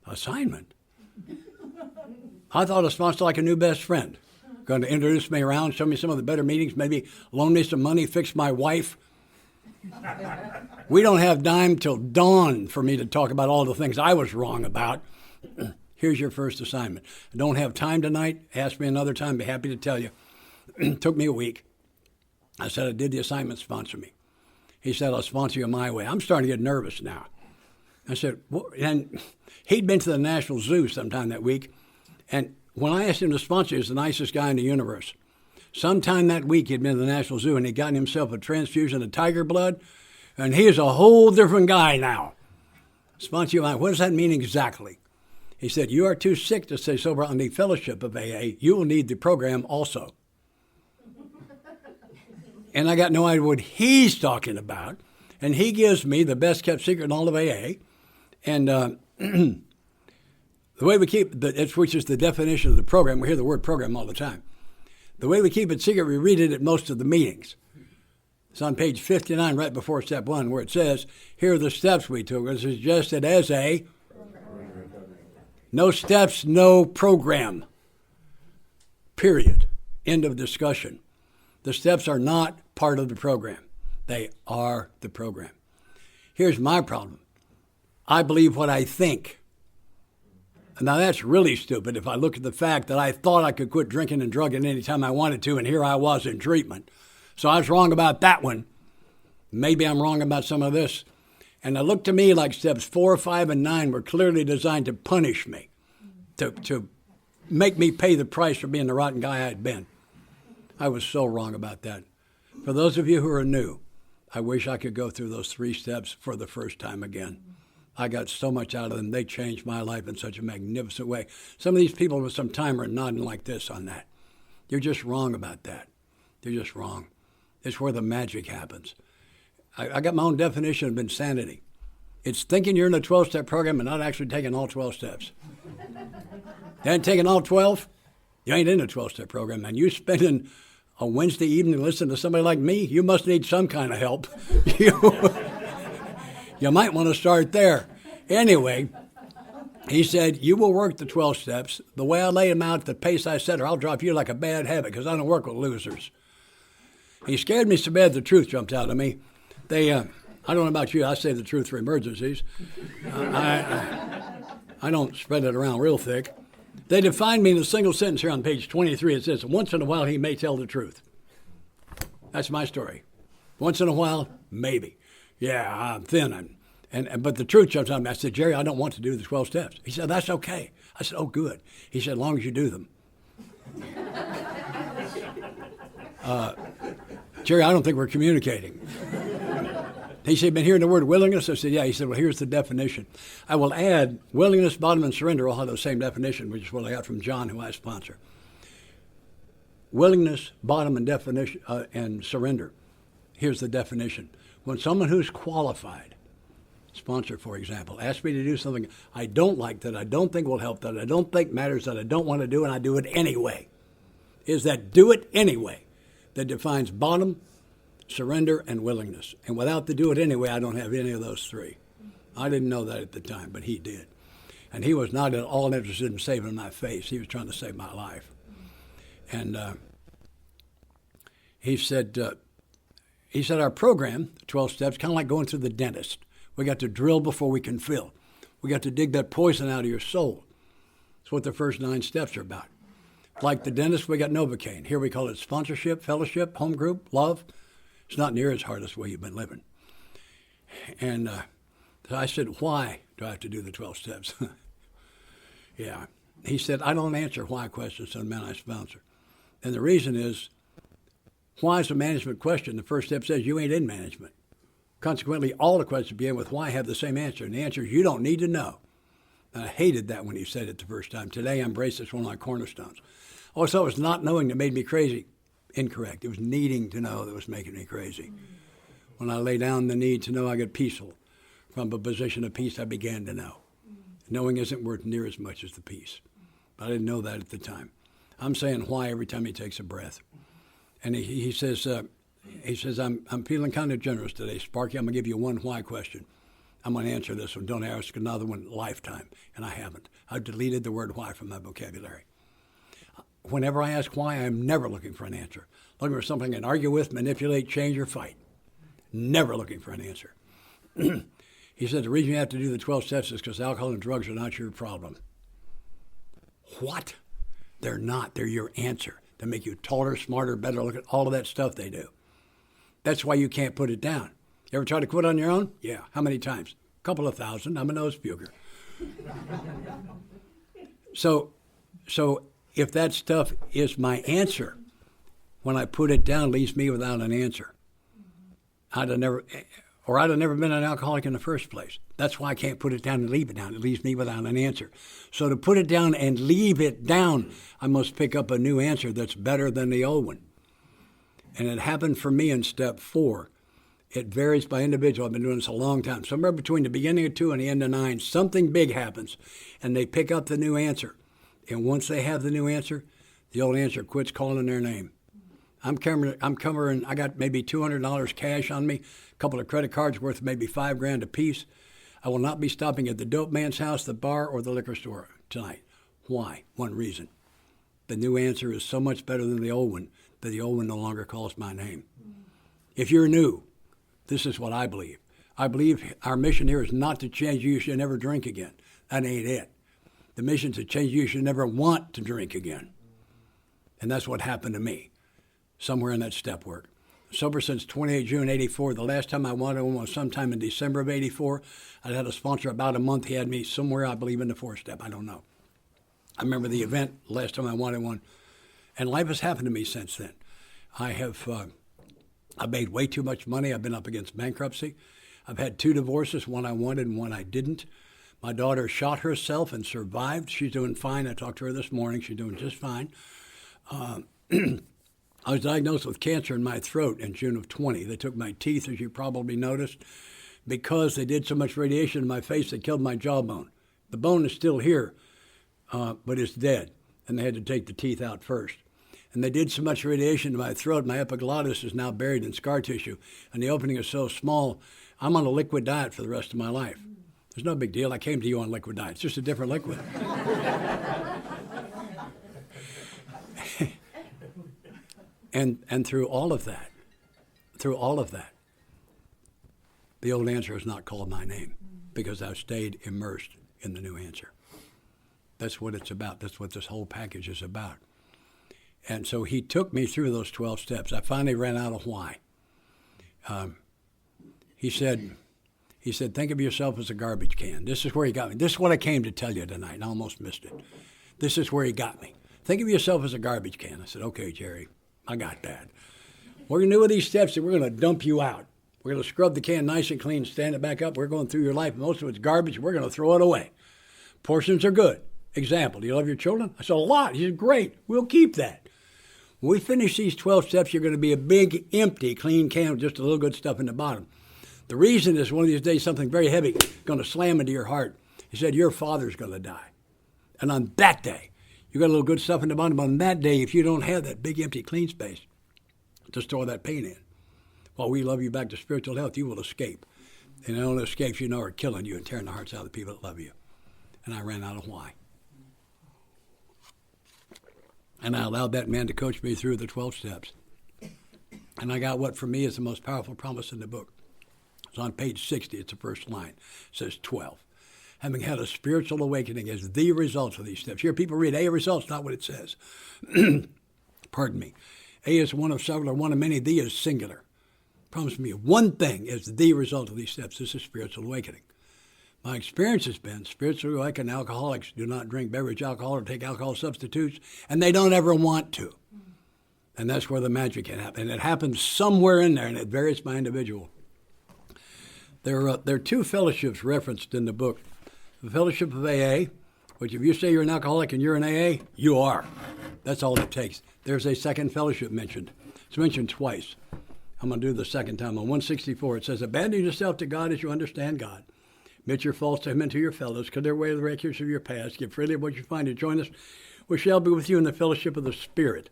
Assignment? I thought a sponsor like a new best friend. Going to introduce me around, show me some of the better meetings, maybe loan me some money, fix my wife. We don't have dime till dawn for me to talk about all the things I was wrong about. Here's your first assignment. I don't have time tonight. Ask me another time. Be happy to tell you. It took me a week. I said, I did the assignment, sponsor me. He said, I'll sponsor you my way. I'm starting to get nervous now. I said, what? And he'd been to the National Zoo sometime that week. And when I asked him to sponsor, he was the nicest guy in the universe. Sometime that week, he'd been to the National Zoo and he'd gotten himself a transfusion of tiger blood. And he is a whole different guy now. Sponsor you my way. What does that mean exactly? He said, you are too sick to stay sober on the fellowship of AA. You will need the program also. And I got no idea what he's talking about. And he gives me the best kept secret in all of AA. And the way we keep it, which is the definition of the program, we hear the word program all the time. The way we keep it secret, we read it at most of the meetings. It's on page 59, right before step 1, where it says, here are the steps we took. It's suggested as a no steps, no program. Period. End of discussion. The steps are not part of the program. They are the program. Here's my problem. I believe what I think. Now, that's really stupid if I look at the fact that I thought I could quit drinking and drugging anytime I wanted to, and here I was in treatment. So I was wrong about that one. Maybe I'm wrong about some of this. And it looked to me like steps 4, 5, and 9 were clearly designed to punish me, to make me pay the price for being the rotten guy I had been. I was so wrong about that. For those of you who are new, I wish I could go through those 3 steps for the first time again. I got so much out of them. They changed my life in such a magnificent way. Some of these people with some time are nodding like this on that. You're just wrong about that. You're just wrong. It's where the magic happens. I got my own definition of insanity. It's thinking you're in a 12-step program and not actually taking all 12 steps. You ain't taking all 12? You ain't in a 12-step program, man. You spending a Wednesday evening listening to somebody like me, you must need some kind of help. You might want to start there. Anyway, he said, you will work the 12 steps. The way I lay them out, the pace I set, or I'll drop you like a bad habit because I don't work with losers. He scared me so bad the truth jumped out of me. I don't know about you, I say the truth for emergencies. I don't spread it around real thick. They defined me in a single sentence here on page 23. It says, once in a while he may tell the truth. That's my story. Once in a while, maybe. Yeah, I'm thin. But the truth jumps on me. I said, Jerry, I don't want to do the 12 steps. He said, that's okay. I said, oh, good. He said, as long as you do them. Jerry, I don't think we're communicating. He said, been hearing the word willingness? I said, yeah. He said, well, here's the definition. I will add willingness, bottom, and surrender all have the same definition, which is what I got from John, who I sponsor. Willingness, bottom, and definition, and surrender. Here's the definition. When someone who's qualified, sponsor, for example, asks me to do something I don't like, that I don't think will help, that I don't think matters, that I don't want to do, and I do it anyway, is that do it anyway that defines bottom, surrender, and willingness. And without the do it anyway, I don't have any of those 3. I didn't know that at the time, but he did. And he was not at all interested in saving my face. He was trying to save my life. And he said, our program, 12 steps, kind of like going to the dentist. We got to drill before we can fill. We got to dig that poison out of your soul. That's what the first 9 steps are about. Like the dentist, we got Novocaine. Here we call it sponsorship, fellowship, home group, love. It's not near as hard as the way you've been living. And so I said, why do I have to do the 12 steps? Yeah. He said, I don't answer why questions to the men I sponsor. And the reason is, why is a management question? The first step says you ain't in management. Consequently, all the questions begin with why have the same answer. And the answer is you don't need to know. And I hated that when he said it the first time. Today I embrace it as one of my cornerstones. Also, it was not knowing that made me crazy. Incorrect. It was needing to know that was making me crazy. When I lay down the need to know, I get peaceful. From a position of peace, I began to know. Knowing isn't worth near as much as the peace. But I didn't know that at the time. I'm saying why every time he takes a breath. And he says, I'm feeling kind of generous today, Sparky. I'm going to give you one why question. I'm going to answer this one. Don't ask another one lifetime. And I haven't. I've deleted the word why from my vocabulary. Whenever I ask why, I'm never looking for an answer. Looking for something I can argue with, manipulate, change, or fight. Never looking for an answer. He said, the reason you have to do the 12 steps is because alcohol and drugs are not your problem. What? They're not. They're your answer. They make you taller, smarter, better. Look at all of that stuff they do. That's why you can't put it down. You ever try to quit on your own? Yeah. How many times? A couple of thousand. I'm a nose puker. So if that stuff is my answer, when I put it down, it leaves me without an answer. I'd have never been an alcoholic in the first place. That's why I can't put it down and leave it down. It leaves me without an answer. So to put it down and leave it down, I must pick up a new answer that's better than the old one. And it happened for me in step 4. It varies by individual. I've been doing this a long time. Somewhere between the beginning of 2 and the end of 9, something big happens, and they pick up the new answer. And once they have the new answer, the old answer quits calling their name. I'm covering, I got maybe $200 cash on me, a couple of credit cards worth maybe $5,000 apiece. I will not be stopping at the dope man's house, the bar, or the liquor store tonight. Why? One reason. The new answer is so much better than the old one that the old one no longer calls my name. If you're new, this is what I believe. I believe our mission here is not to change you should never drink again. That ain't it. The mission is to change you should never want to drink again. And that's what happened to me, somewhere in that step work. Sober since 28 June 84. The last time I wanted one was sometime in December of 84. I had a sponsor about a month. He had me somewhere, I believe, in the 4-step. I don't know. I remember the event last time I wanted one. And life has happened to me since then. I made way too much money. I've been up against bankruptcy. I've had 2 divorces, one I wanted and one I didn't. My daughter shot herself and survived. She's doing fine. I talked to her this morning. She's doing just fine. I was diagnosed with cancer in my throat in June of 20. They took my teeth, as you probably noticed. Because they did so much radiation in my face, they killed my jawbone. The bone is still here, but it's dead. And they had to take the teeth out first. And they did so much radiation to my throat, my epiglottis is now buried in scar tissue, and the opening is so small, I'm on a liquid diet for the rest of my life. There's no big deal. I came to you on liquid diet. It's just a different liquid. And through all of that, the old answer has not called my name because I've stayed immersed in the new answer. That's what it's about. That's what this whole package is about. And so he took me through those 12 steps. I finally ran out of why. He said, think of yourself as a garbage can. This is where he got me. This is what I came to tell you tonight, and I almost missed it. This is where he got me. Think of yourself as a garbage can. I said, okay, Jerry, I got that. We're going to do with these steps that we're going to dump you out. We're going to scrub the can nice and clean, stand it back up. We're going through your life. Most of it's garbage. We're going to throw it away. Portions are good. Example, do you love your children? I said, a lot. He said, great. We'll keep that. When we finish these 12 steps, you're going to be a big, empty, clean can with just a little good stuff in the bottom. The reason is one of these days something very heavy is going to slam into your heart. He said, your father's going to die. And on that day, you got a little good stuff in the bottom. On that day, if you don't have that big, empty, clean space to store that pain in, while we love you back to spiritual health, you will escape. And the only escapes you know are killing you and tearing the hearts out of the people that love you. And I ran out of why. And I allowed that man to coach me through the 12 steps. And I got what for me is the most powerful promise in the book. It's on page 60. It's the first line. It says 12. Having had a spiritual awakening as the result of these steps. Here people read A results, not what it says. Pardon me. A is one of several or one of many. The is singular. Promise me one thing is the result of these steps. This is spiritual awakening. My experience has been spiritually awakened alcoholics do not drink beverage alcohol or take alcohol substitutes, and they don't ever want to. And that's where the magic can happen. And it happens somewhere in there, and it varies by individual. There are 2 fellowships referenced in the book. The fellowship of AA, which if you say you're an alcoholic and you're in AA, you are. That's all it takes. There's a second fellowship mentioned. It's mentioned twice. I'm going to do the second time. On 164, it says, abandon yourself to God as you understand God. Admit your faults to him and to your fellows. Clear away the wreckage of your past. Give freely of what you find to join us. We shall be with you in the fellowship of the Spirit.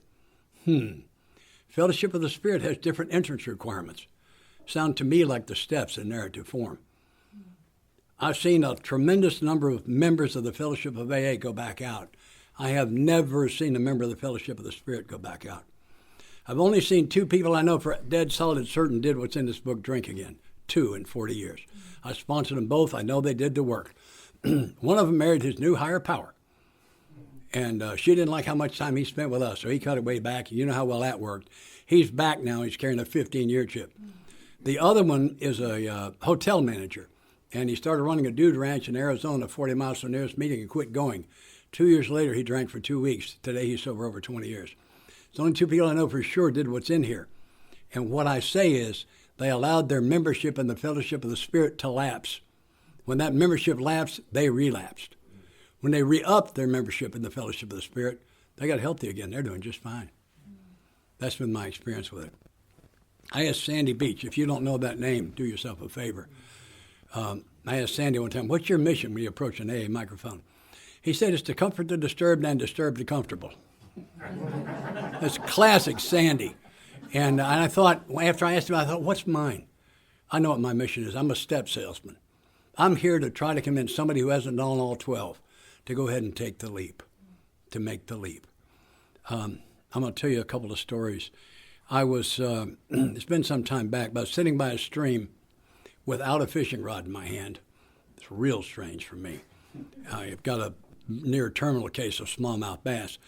Fellowship of the Spirit has different entrance requirements. Sound to me like the steps in narrative form. I've seen a tremendous number of members of the Fellowship of AA go back out. I have never seen a member of the Fellowship of the Spirit go back out. I've only seen 2 people I know for dead solid certain did what's in this book drink again. 2 in 40 years. I sponsored them both. I know they did the work. One of them married his new higher power. And she didn't like how much time he spent with us, so he cut it way back. You know how well that worked. He's back now. He's carrying a 15-year chip. The other one is a hotel manager, and he started running a dude ranch in Arizona, 40 miles from the nearest meeting, and quit going. 2 years later, he drank for 2 weeks. Today, he's sober over 20 years. It's only 2 people I know for sure did what's in here. And what I say is they allowed their membership in the Fellowship of the Spirit to lapse. When that membership lapsed, they relapsed. When they re-upped their membership in the Fellowship of the Spirit, they got healthy again. They're doing just fine. That's been my experience with it. I asked Sandy Beach, if you don't know that name, do yourself a favor. I asked Sandy one time, what's your mission when you approach an AA microphone? He said it's to comfort the disturbed and disturb the comfortable. That's classic Sandy. And I thought, after I asked him, I thought, what's mine? I know what my mission is. I'm a step salesman. I'm here to try to convince somebody who hasn't done all 12 to go ahead and take the leap, to make the leap. I'm going to tell you a couple of stories. I was, it's been some time back, but I was sitting by a stream without a fishing rod in my hand. It's real strange for me. I've got a near terminal case of smallmouth bass.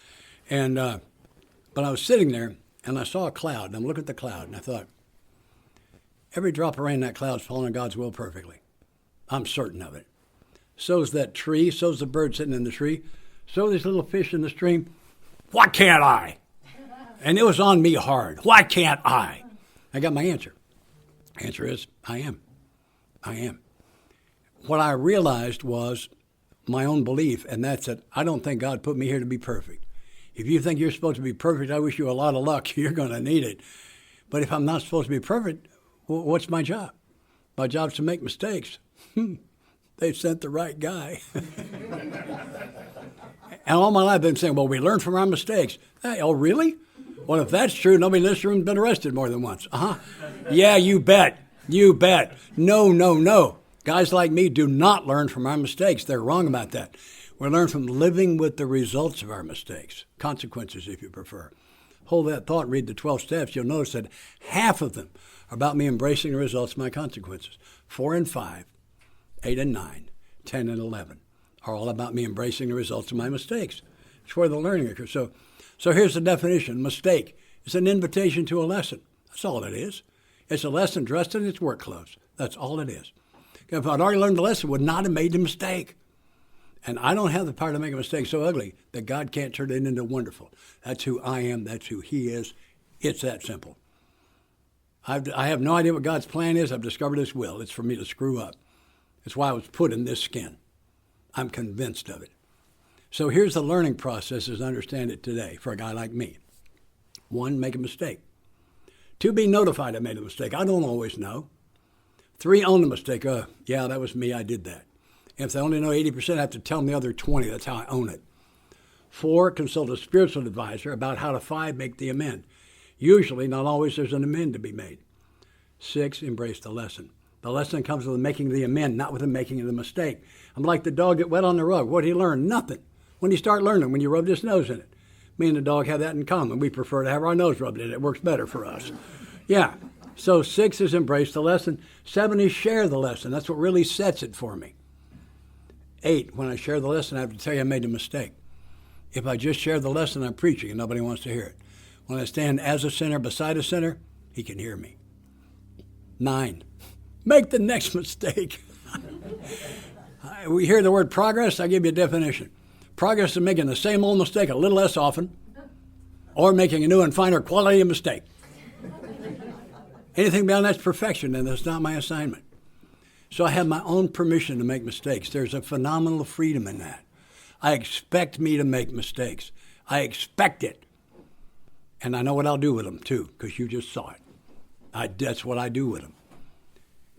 And, but I was sitting there, and I saw a cloud, and I'm looking at the cloud, and I thought, every drop of rain in that cloud is following God's will perfectly. I'm certain of it. So's that tree, so's the bird sitting in the tree, so these little fish in the stream. Why can't I? And it was on me hard. Why can't I? I got my answer. Answer is, I am. I am. What I realized was my own belief, and that's that I don't think God put me here to be perfect. If you think you're supposed to be perfect, I wish you a lot of luck. You're going to need it. But if I'm not supposed to be perfect, what's my job? My job's to make mistakes. They sent the right guy. And all my life I've been saying, well, we learn from our mistakes. Hey, oh, really? Well, if that's true, nobody in this room has been arrested more than once. Yeah, you bet. You bet. No. Guys like me do not learn from our mistakes. They're wrong about that. We learn from living with the results of our mistakes. Consequences, if you prefer. Hold that thought, read the 12 steps. You'll notice that half of them are about me embracing the results of my consequences. 4 and 5, 8 and 9, 10 and 11 are all about me embracing the results of my mistakes. It's where the learning occurs. So here's the definition. Mistake is an invitation to a lesson. That's all it is. It's a lesson dressed in its work clothes. That's all it is. If I'd already learned the lesson, I would not have made the mistake. And I don't have the power to make a mistake so ugly that God can't turn it into wonderful. That's who I am. That's who He is. It's that simple. I have no idea what God's plan is. I've discovered His will. It's for me to screw up. It's why I was put in this skin. I'm convinced of it. So here's the learning process as I understand it today for a guy like me. 1, make a mistake. 2, be notified I made a mistake. I don't always know. 3, own the mistake. Yeah, that was me. I did that. If they only know 80%, I have to tell them the other 20. That's how I own it. 4, consult a spiritual advisor about how to 5, make the amend. Usually, not always, there's an amend to be made. 6, embrace the lesson. The lesson comes with making the amend, not with the making of the mistake. I'm like the dog that wet on the rug. What did he learn? Nothing. When did he start learning? When you rubbed his nose in it. Me and the dog have that in common. We prefer to have our nose rubbed in it. It works better for us. Yeah. So 6 is embrace the lesson. 7 is share the lesson. That's what really sets it for me. 8, when I share the lesson, I have to tell you I made a mistake. If I just share the lesson, I'm preaching and nobody wants to hear it. When I stand as a sinner beside a sinner, he can hear me. 9, make the next mistake. We hear the word progress, I give you a definition. Progress is making the same old mistake a little less often, or making a new and finer quality of mistake. Anything beyond that's perfection, and that's not my assignment. So I have my own permission to make mistakes. There's a phenomenal freedom in that. I expect me to make mistakes. I expect it. And I know what I'll do with them, too, because you just saw it. That's what I do with them.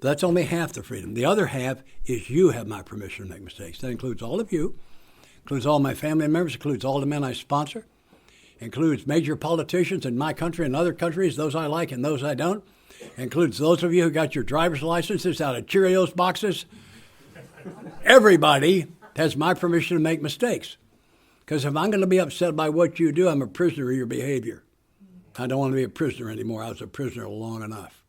That's only half the freedom. The other half is you have my permission to make mistakes. That includes all of you, includes all my family members, includes all the men I sponsor, includes major politicians in my country and other countries, those I like and those I don't, includes those of you who got your driver's licenses out of Cheerios boxes. Everybody has my permission to make mistakes. Because if I'm going to be upset by what you do, I'm a prisoner of your behavior. I don't want to be a prisoner anymore. I was a prisoner long enough.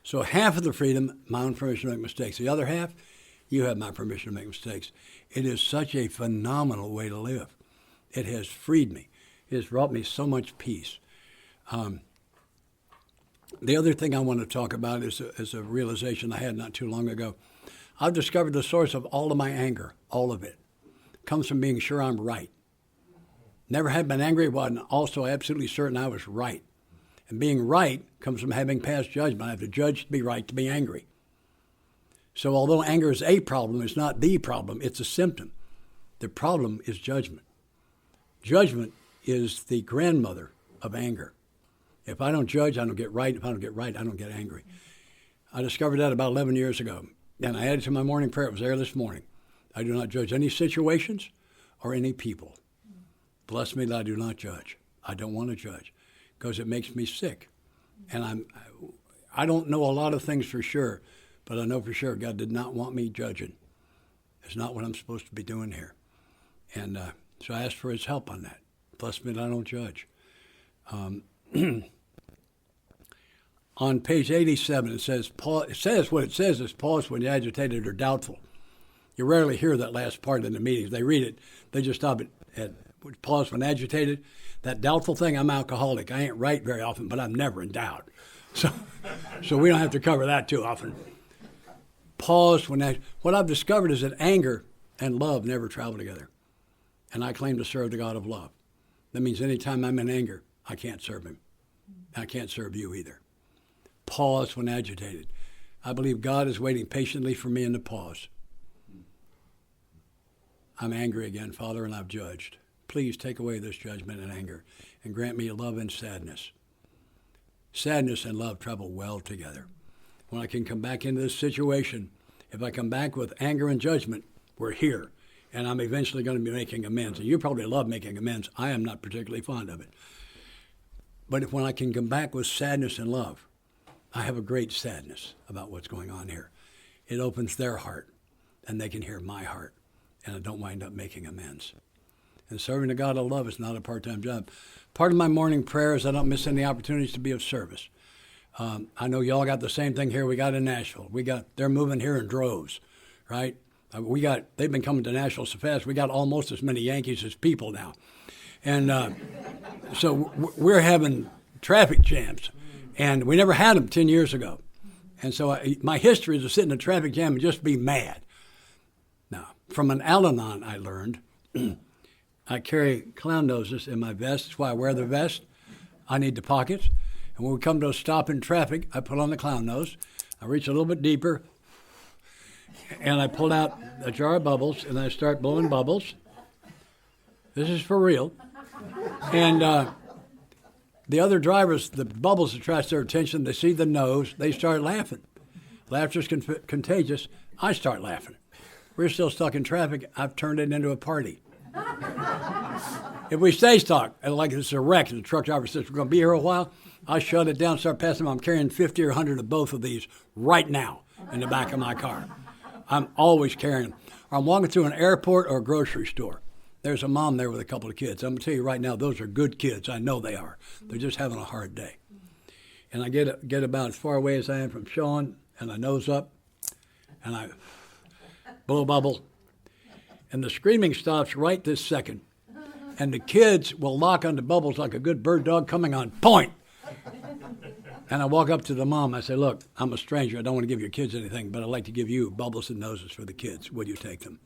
So half of the freedom, my own permission to make mistakes. The other half, you have my permission to make mistakes. It is such a phenomenal way to live. It has freed me. It has brought me so much peace. The other thing I want to talk about is a realization I had not too long ago. I've discovered the source of all of my anger, all of it, comes from being sure I'm right. Never had been angry, but I'm also absolutely certain I was right. And being right comes from having passed judgment. I have to judge to be right, to be angry. So although anger is a problem, it's not the problem, it's a symptom. The problem is judgment. Judgment is the grandmother of anger. If I don't judge, I don't get right. If I don't get right, I don't get angry. I discovered that about 11 years ago. And I added to my morning prayer. It was there this morning. I do not judge any situations or any people. Bless me that I do not judge. I don't want to judge because it makes me sick. And I don't know a lot of things for sure, but I know for sure God did not want me judging. It's not what I'm supposed to be doing here. And so I asked for His help on that. Bless me that I don't judge. On page 87, it says what it says is pause when you're agitated or doubtful. You rarely hear that last part in the meetings. They read it. They just stop it at pause when agitated. That doubtful thing, I'm alcoholic. I ain't right very often, but I'm never in doubt. So we don't have to cover that too often. Pause when what I've discovered is that anger and love never travel together. And I claim to serve the God of love. That means anytime I'm in anger, I can't serve him. I can't serve you either. Pause when agitated. I believe God is waiting patiently for me in the pause. I'm angry again, Father, and I've judged. Please take away this judgment and anger and grant me love and sadness. Sadness and love travel well together. When I can come back into this situation, if I come back with anger and judgment, we're here. And I'm eventually going to be making amends. And you probably love making amends. I am not particularly fond of it. But when I can come back with sadness and love, I have a great sadness about what's going on here. It opens their heart, and they can hear my heart, and I don't wind up making amends. And serving the God of love is not a part-time job. Part of my morning prayer is I don't miss any opportunities to be of service. I know y'all got the same thing here we got in Nashville. They're moving here in droves, right? They've been coming to Nashville so fast, we got almost as many Yankees as people now. And so we're having traffic jams, and we never had them 10 years ago. And so my history is to sit in a traffic jam and just be mad. Now, from an Al-Anon I learned, I carry clown noses in my vest. That's why I wear the vest. I need the pockets. And when we come to a stop in traffic, I put on the clown nose. I reach a little bit deeper, and I pull out a jar of bubbles, and I start blowing bubbles. This is for real. And the other drivers, the bubbles attract their attention. They see the nose. They start laughing. Laughter's contagious. I start laughing. We're still stuck in traffic. I've turned it into a party. If we stay stuck, and like it's a wreck, and the truck driver says, we're going to be here a while, I shut it down, start passing them. I'm carrying 50 or 100 of both of these right now in the back of my car. I'm always carrying them. Or I'm walking through an airport or a grocery store. There's a mom there with a couple of kids. I'm going to tell you right now, those are good kids. I know they are. They're just having a hard day. And I get about as far away as I am from Sean, and I nose up, and I blow a bubble. And the screaming stops right this second. And the kids will lock onto bubbles like a good bird dog coming on point. And I walk up to the mom. I say, look, I'm a stranger. I don't want to give your kids anything, but I'd like to give you bubbles and noses for the kids. Would you take them?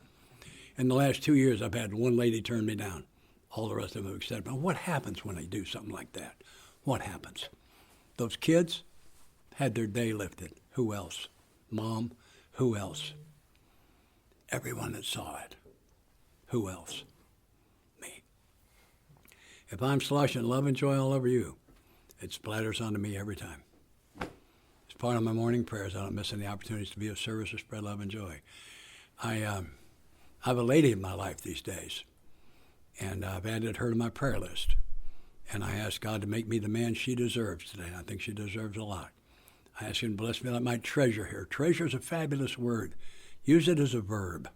In the last 2 years, I've had one lady turn me down. All the rest of them have accepted. But what happens when they do something like that? What happens? Those kids had their day lifted. Who else? Mom, who else? Everyone that saw it. Who else? Me. If I'm sloshing love and joy all over you, it splatters onto me every time. It's part of my morning prayers. I don't miss any opportunities to be of service or spread love and joy. I have a lady in my life these days, and I've added her to my prayer list. And I ask God to make me the man she deserves today. And I think she deserves a lot. I ask him to bless me that I might treasure her. Treasure is a fabulous word. Use it as a verb.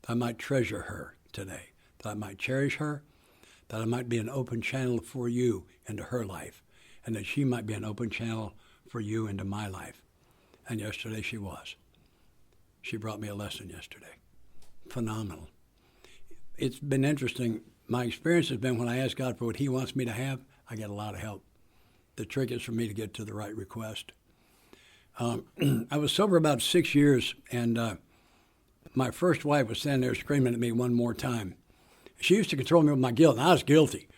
That I might treasure her today. That I might cherish her. That I might be an open channel for you into her life. And that she might be an open channel for you into my life. And yesterday she was. She brought me a lesson yesterday. Phenomenal. It's been interesting. My experience has been when I ask God for what he wants me to have, I get a lot of help. The trick is for me to get to the right request. I was sober about 6 years, and my first wife was standing there screaming at me one more time. She used to control me with my guilt, and I was guilty.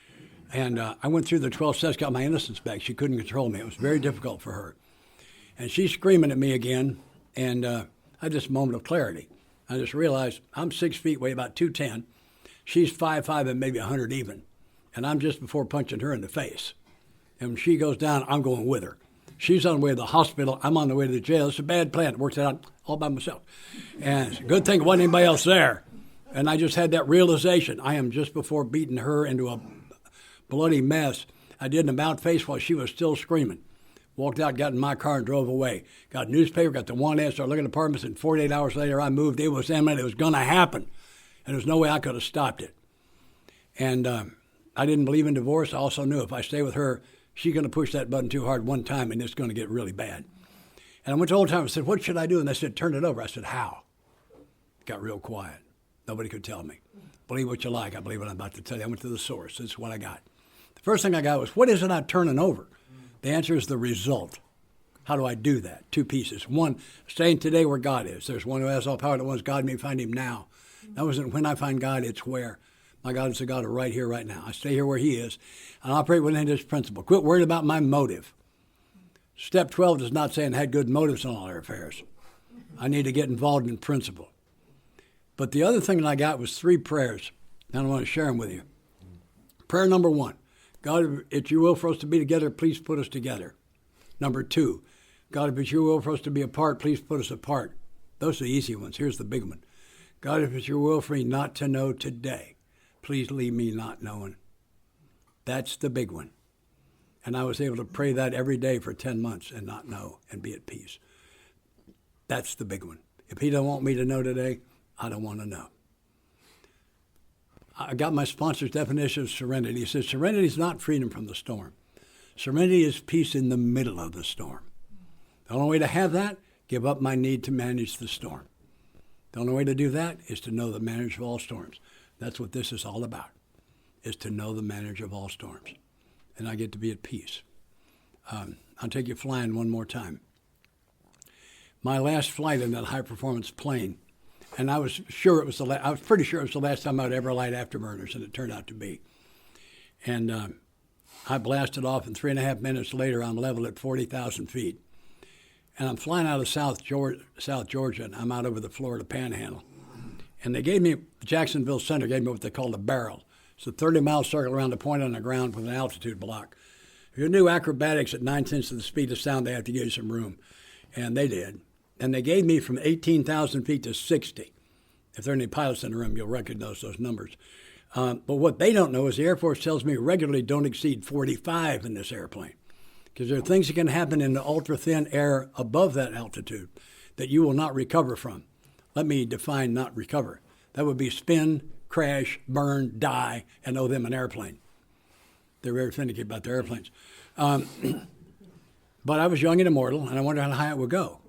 And I went through the 12 steps, got my innocence back. She couldn't control me. It was very difficult for her. And she's screaming at me again, and I had this moment of clarity. I just realized I'm 6 feet, weigh about 210. She's 5'5" and maybe 100 even. And I'm just before punching her in the face. And when she goes down, I'm going with her. She's on the way to the hospital. I'm on the way to the jail. It's a bad plan. It works out all by myself. And it's a good thing there wasn't anybody else there. And I just had that realization. I am just before beating her into a bloody mess. I did an about face while she was still screaming. Walked out, got in my car, and drove away. Got a newspaper, got the one ad, started looking at apartments, and 48 hours later I moved. It was imminent. It was going to happen. And there's no way I could have stopped it. And I didn't believe in divorce. I also knew if I stay with her, she's going to push that button too hard one time and it's going to get really bad. And I went to Old Time and said, what should I do? And they said, turn it over. I said, how? It got real quiet. Nobody could tell me. Believe what you like. I believe what I'm about to tell you. I went to the source. This is what I got. The first thing I got was, what is it I'm turning over? The answer is the result. How do I do that? Two pieces. One, staying today where God is. There's one who has all power that wants God, may find him now. That wasn't when I find God, it's where. My God is the God of right here, right now. I stay here where he is and operate within his principle. Quit worrying about my motive. Step 12 does not say I had good motives in all our affairs. I need to get involved in principle. But the other thing that I got was 3 prayers, and I want to share them with you. Prayer number 1, God, if it's your will for us to be together, please put us together. Number 2, God, if it's your will for us to be apart, please put us apart. Those are the easy ones. Here's the big one. God, if it's your will for me not to know today, please leave me not knowing. That's the big one. And I was able to pray that every day for 10 months and not know and be at peace. That's the big one. If he don't want me to know today, I don't want to know. I got my sponsor's definition of serenity. He says, serenity is not freedom from the storm. Serenity is peace in the middle of the storm. The only way to have that, give up my need to manage the storm. The only way to do that is to know the manager of all storms. That's what this is all about, is to know the manager of all storms. And I get to be at peace. I'll take you flying one more time. My last flight in that high-performance plane, and I was pretty sure it was the last time I'd ever light afterburners, and it turned out to be. And I blasted off, and 3.5 minutes later, I'm level at 40,000 feet. And I'm flying out of South Georgia, and I'm out over the Florida Panhandle. And they gave me, Jacksonville Center gave me what they call a barrel. It's a 30-mile circle around a point on the ground with an altitude block. If you do acrobatics at 9/10 of the speed of sound, they have to give you some room. And they did. And they gave me from 18,000 feet to 60. If there are any pilots in the room, you'll recognize those numbers. But what they don't know is the Air Force tells me regularly don't exceed 45 in this airplane. Because there are things that can happen in the ultra-thin air above that altitude that you will not recover from. Let me define not recover. That would be spin, crash, burn, die, and owe them an airplane. They're very finicky about their airplanes. But I was young and immortal, and I wondered how high it would go.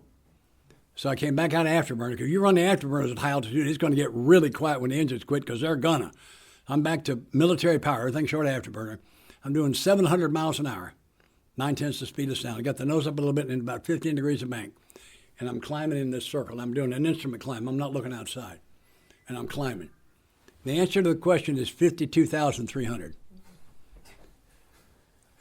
So I came back out of afterburner. Because if you run the afterburners at high altitude, it's going to get really quiet when the engines quit, because they're gonna. I'm back to military power, everything short of afterburner. I'm doing 700 miles an hour, 9/10 the speed of sound. I got the nose up a little bit and about 15 degrees of bank. And I'm climbing in this circle. I'm doing an instrument climb. I'm not looking outside. And I'm climbing. The answer to the question is 52,300.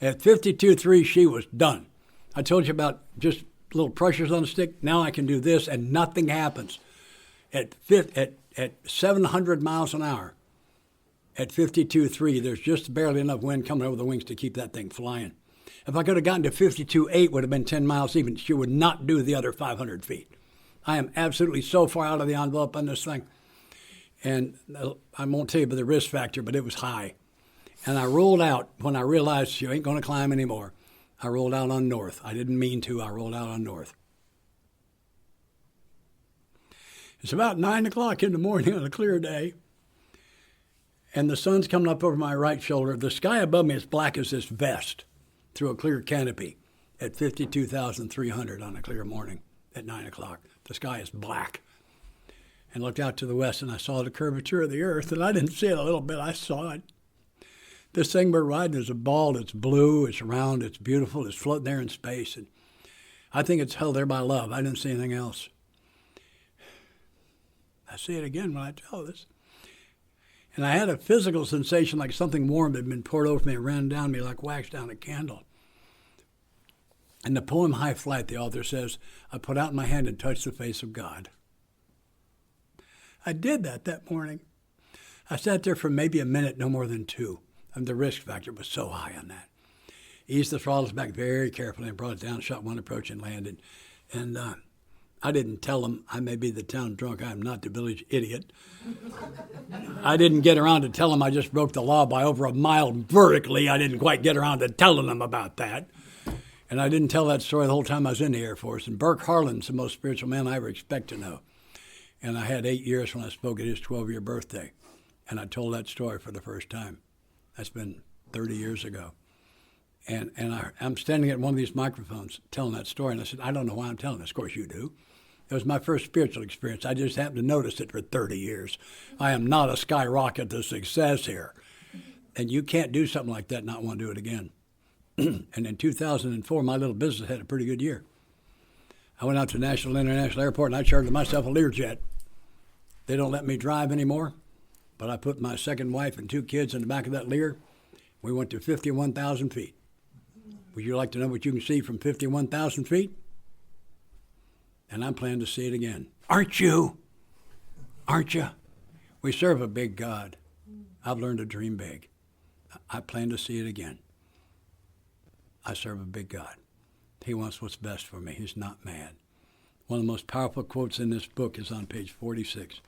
At 52.3, she was done. I told you about just little pressures on the stick. Now I can do this, and nothing happens. At 700 miles an hour, at 52.3, there's just barely enough wind coming over the wings to keep that thing flying. If I could have gotten to 52.8, would have been 10 miles even. She would not do the other 500 feet. I am absolutely so far out of the envelope on this thing. And I won't tell you about the risk factor, but it was high. And I rolled out when I realized she ain't going to climb anymore. I rolled out on north. I didn't mean to. I rolled out on north. It's about 9 o'clock in the morning on a clear day. And the sun's coming up over my right shoulder. The sky above me is black as this vest through a clear canopy at 52,300 on a clear morning at 9 o'clock. The sky is black. And looked out to the west, and I saw the curvature of the earth, and I didn't see it a little bit. I saw it. This thing we're riding is a ball. It's blue, it's round, it's beautiful, it's floating there in space. And I think it's held there by love. I didn't see anything else. I see it again when I tell this. And I had a physical sensation like something warm had been poured over me and ran down me like wax down a candle. In the poem High Flight, the author says, I put out my hand and touched the face of God. I did that morning. I sat there for maybe a minute, no more than 2. And the risk factor was so high on that. Eased the throttles back very carefully and brought it down, shot one approach and landed. And I didn't tell them I may be the town drunk. I am not the village idiot. I didn't get around to tell them I just broke the law by over a mile vertically. I didn't quite get around to telling them about that. And I didn't tell that story the whole time I was in the Air Force. And Burke Harlan's the most spiritual man I ever expect to know. And I had 8 years when I spoke at his 12-year birthday. And I told that story for the first time. That's been 30 years ago. And I'm standing at one of these microphones telling that story, and I said, I don't know why I'm telling this. Of course you do. It was my first spiritual experience. I just happened to notice it for 30 years. I am not a skyrocket to success here. And you can't do something like that and not want to do it again. And in 2004, my little business had a pretty good year. I went out to National International Airport, and I chartered myself a Learjet. They don't let me drive anymore, but I put my second wife and 2 kids in the back of that Lear. We went to 51,000 feet. Would you like to know what you can see from 51,000 feet? And I'm planning to see it again. Aren't you? Aren't you? We serve a big God. I've learned to dream big. I plan to see it again. I serve a big God. He wants what's best for me. He's not mad. One of the most powerful quotes in this book is on page 46.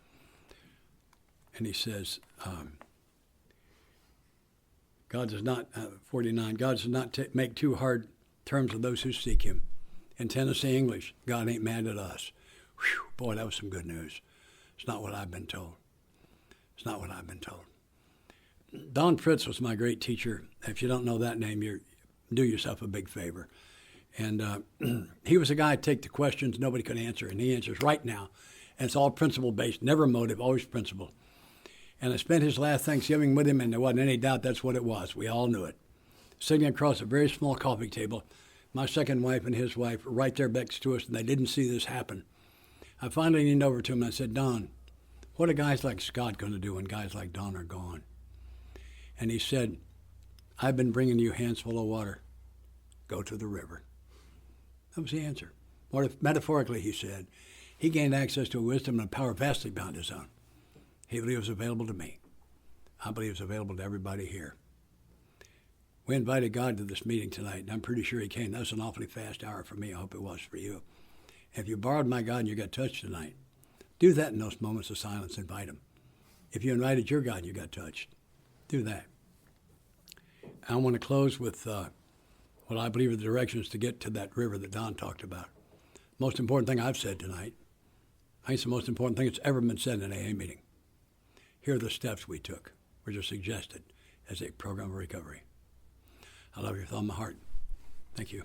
And he says, God does not, 49, God does not make too hard terms of those who seek him. In Tennessee English, God ain't mad at us. Whew, boy, that was some good news. It's not what I've been told. It's not what I've been told. Don Fritz was my great teacher. If you don't know that name, you do yourself a big favor. And he was a guy who'd take the questions nobody could answer, and he answers right now. And it's all principle-based, never motive, always principle. And I spent his last Thanksgiving with him, and there wasn't any doubt that's what it was. We all knew it. Sitting across a very small coffee table, my second wife and his wife were right there next to us, and they didn't see this happen. I finally leaned over to him and I said, Don, what are guys like Scott going to do when guys like Don are gone? And he said, I've been bringing you hands full of water. Go to the river. That was the answer. Or if, metaphorically, he said, he gained access to a wisdom and a power vastly beyond his own. He believed it was available to me. I believe it's available to everybody here. We invited God to this meeting tonight, and I'm pretty sure he came. That was an awfully fast hour for me. I hope it was for you. If you borrowed my God and you got touched tonight, do that in those moments of silence. Invite him. If you invited your God and you got touched, do that. I want to close with what I believe are the directions to get to that river that Don talked about. Most important thing I've said tonight, I think it's the most important thing that's ever been said in an AA meeting. Here are the steps we took, which are suggested as a program of recovery. I love you with all my heart. Thank you.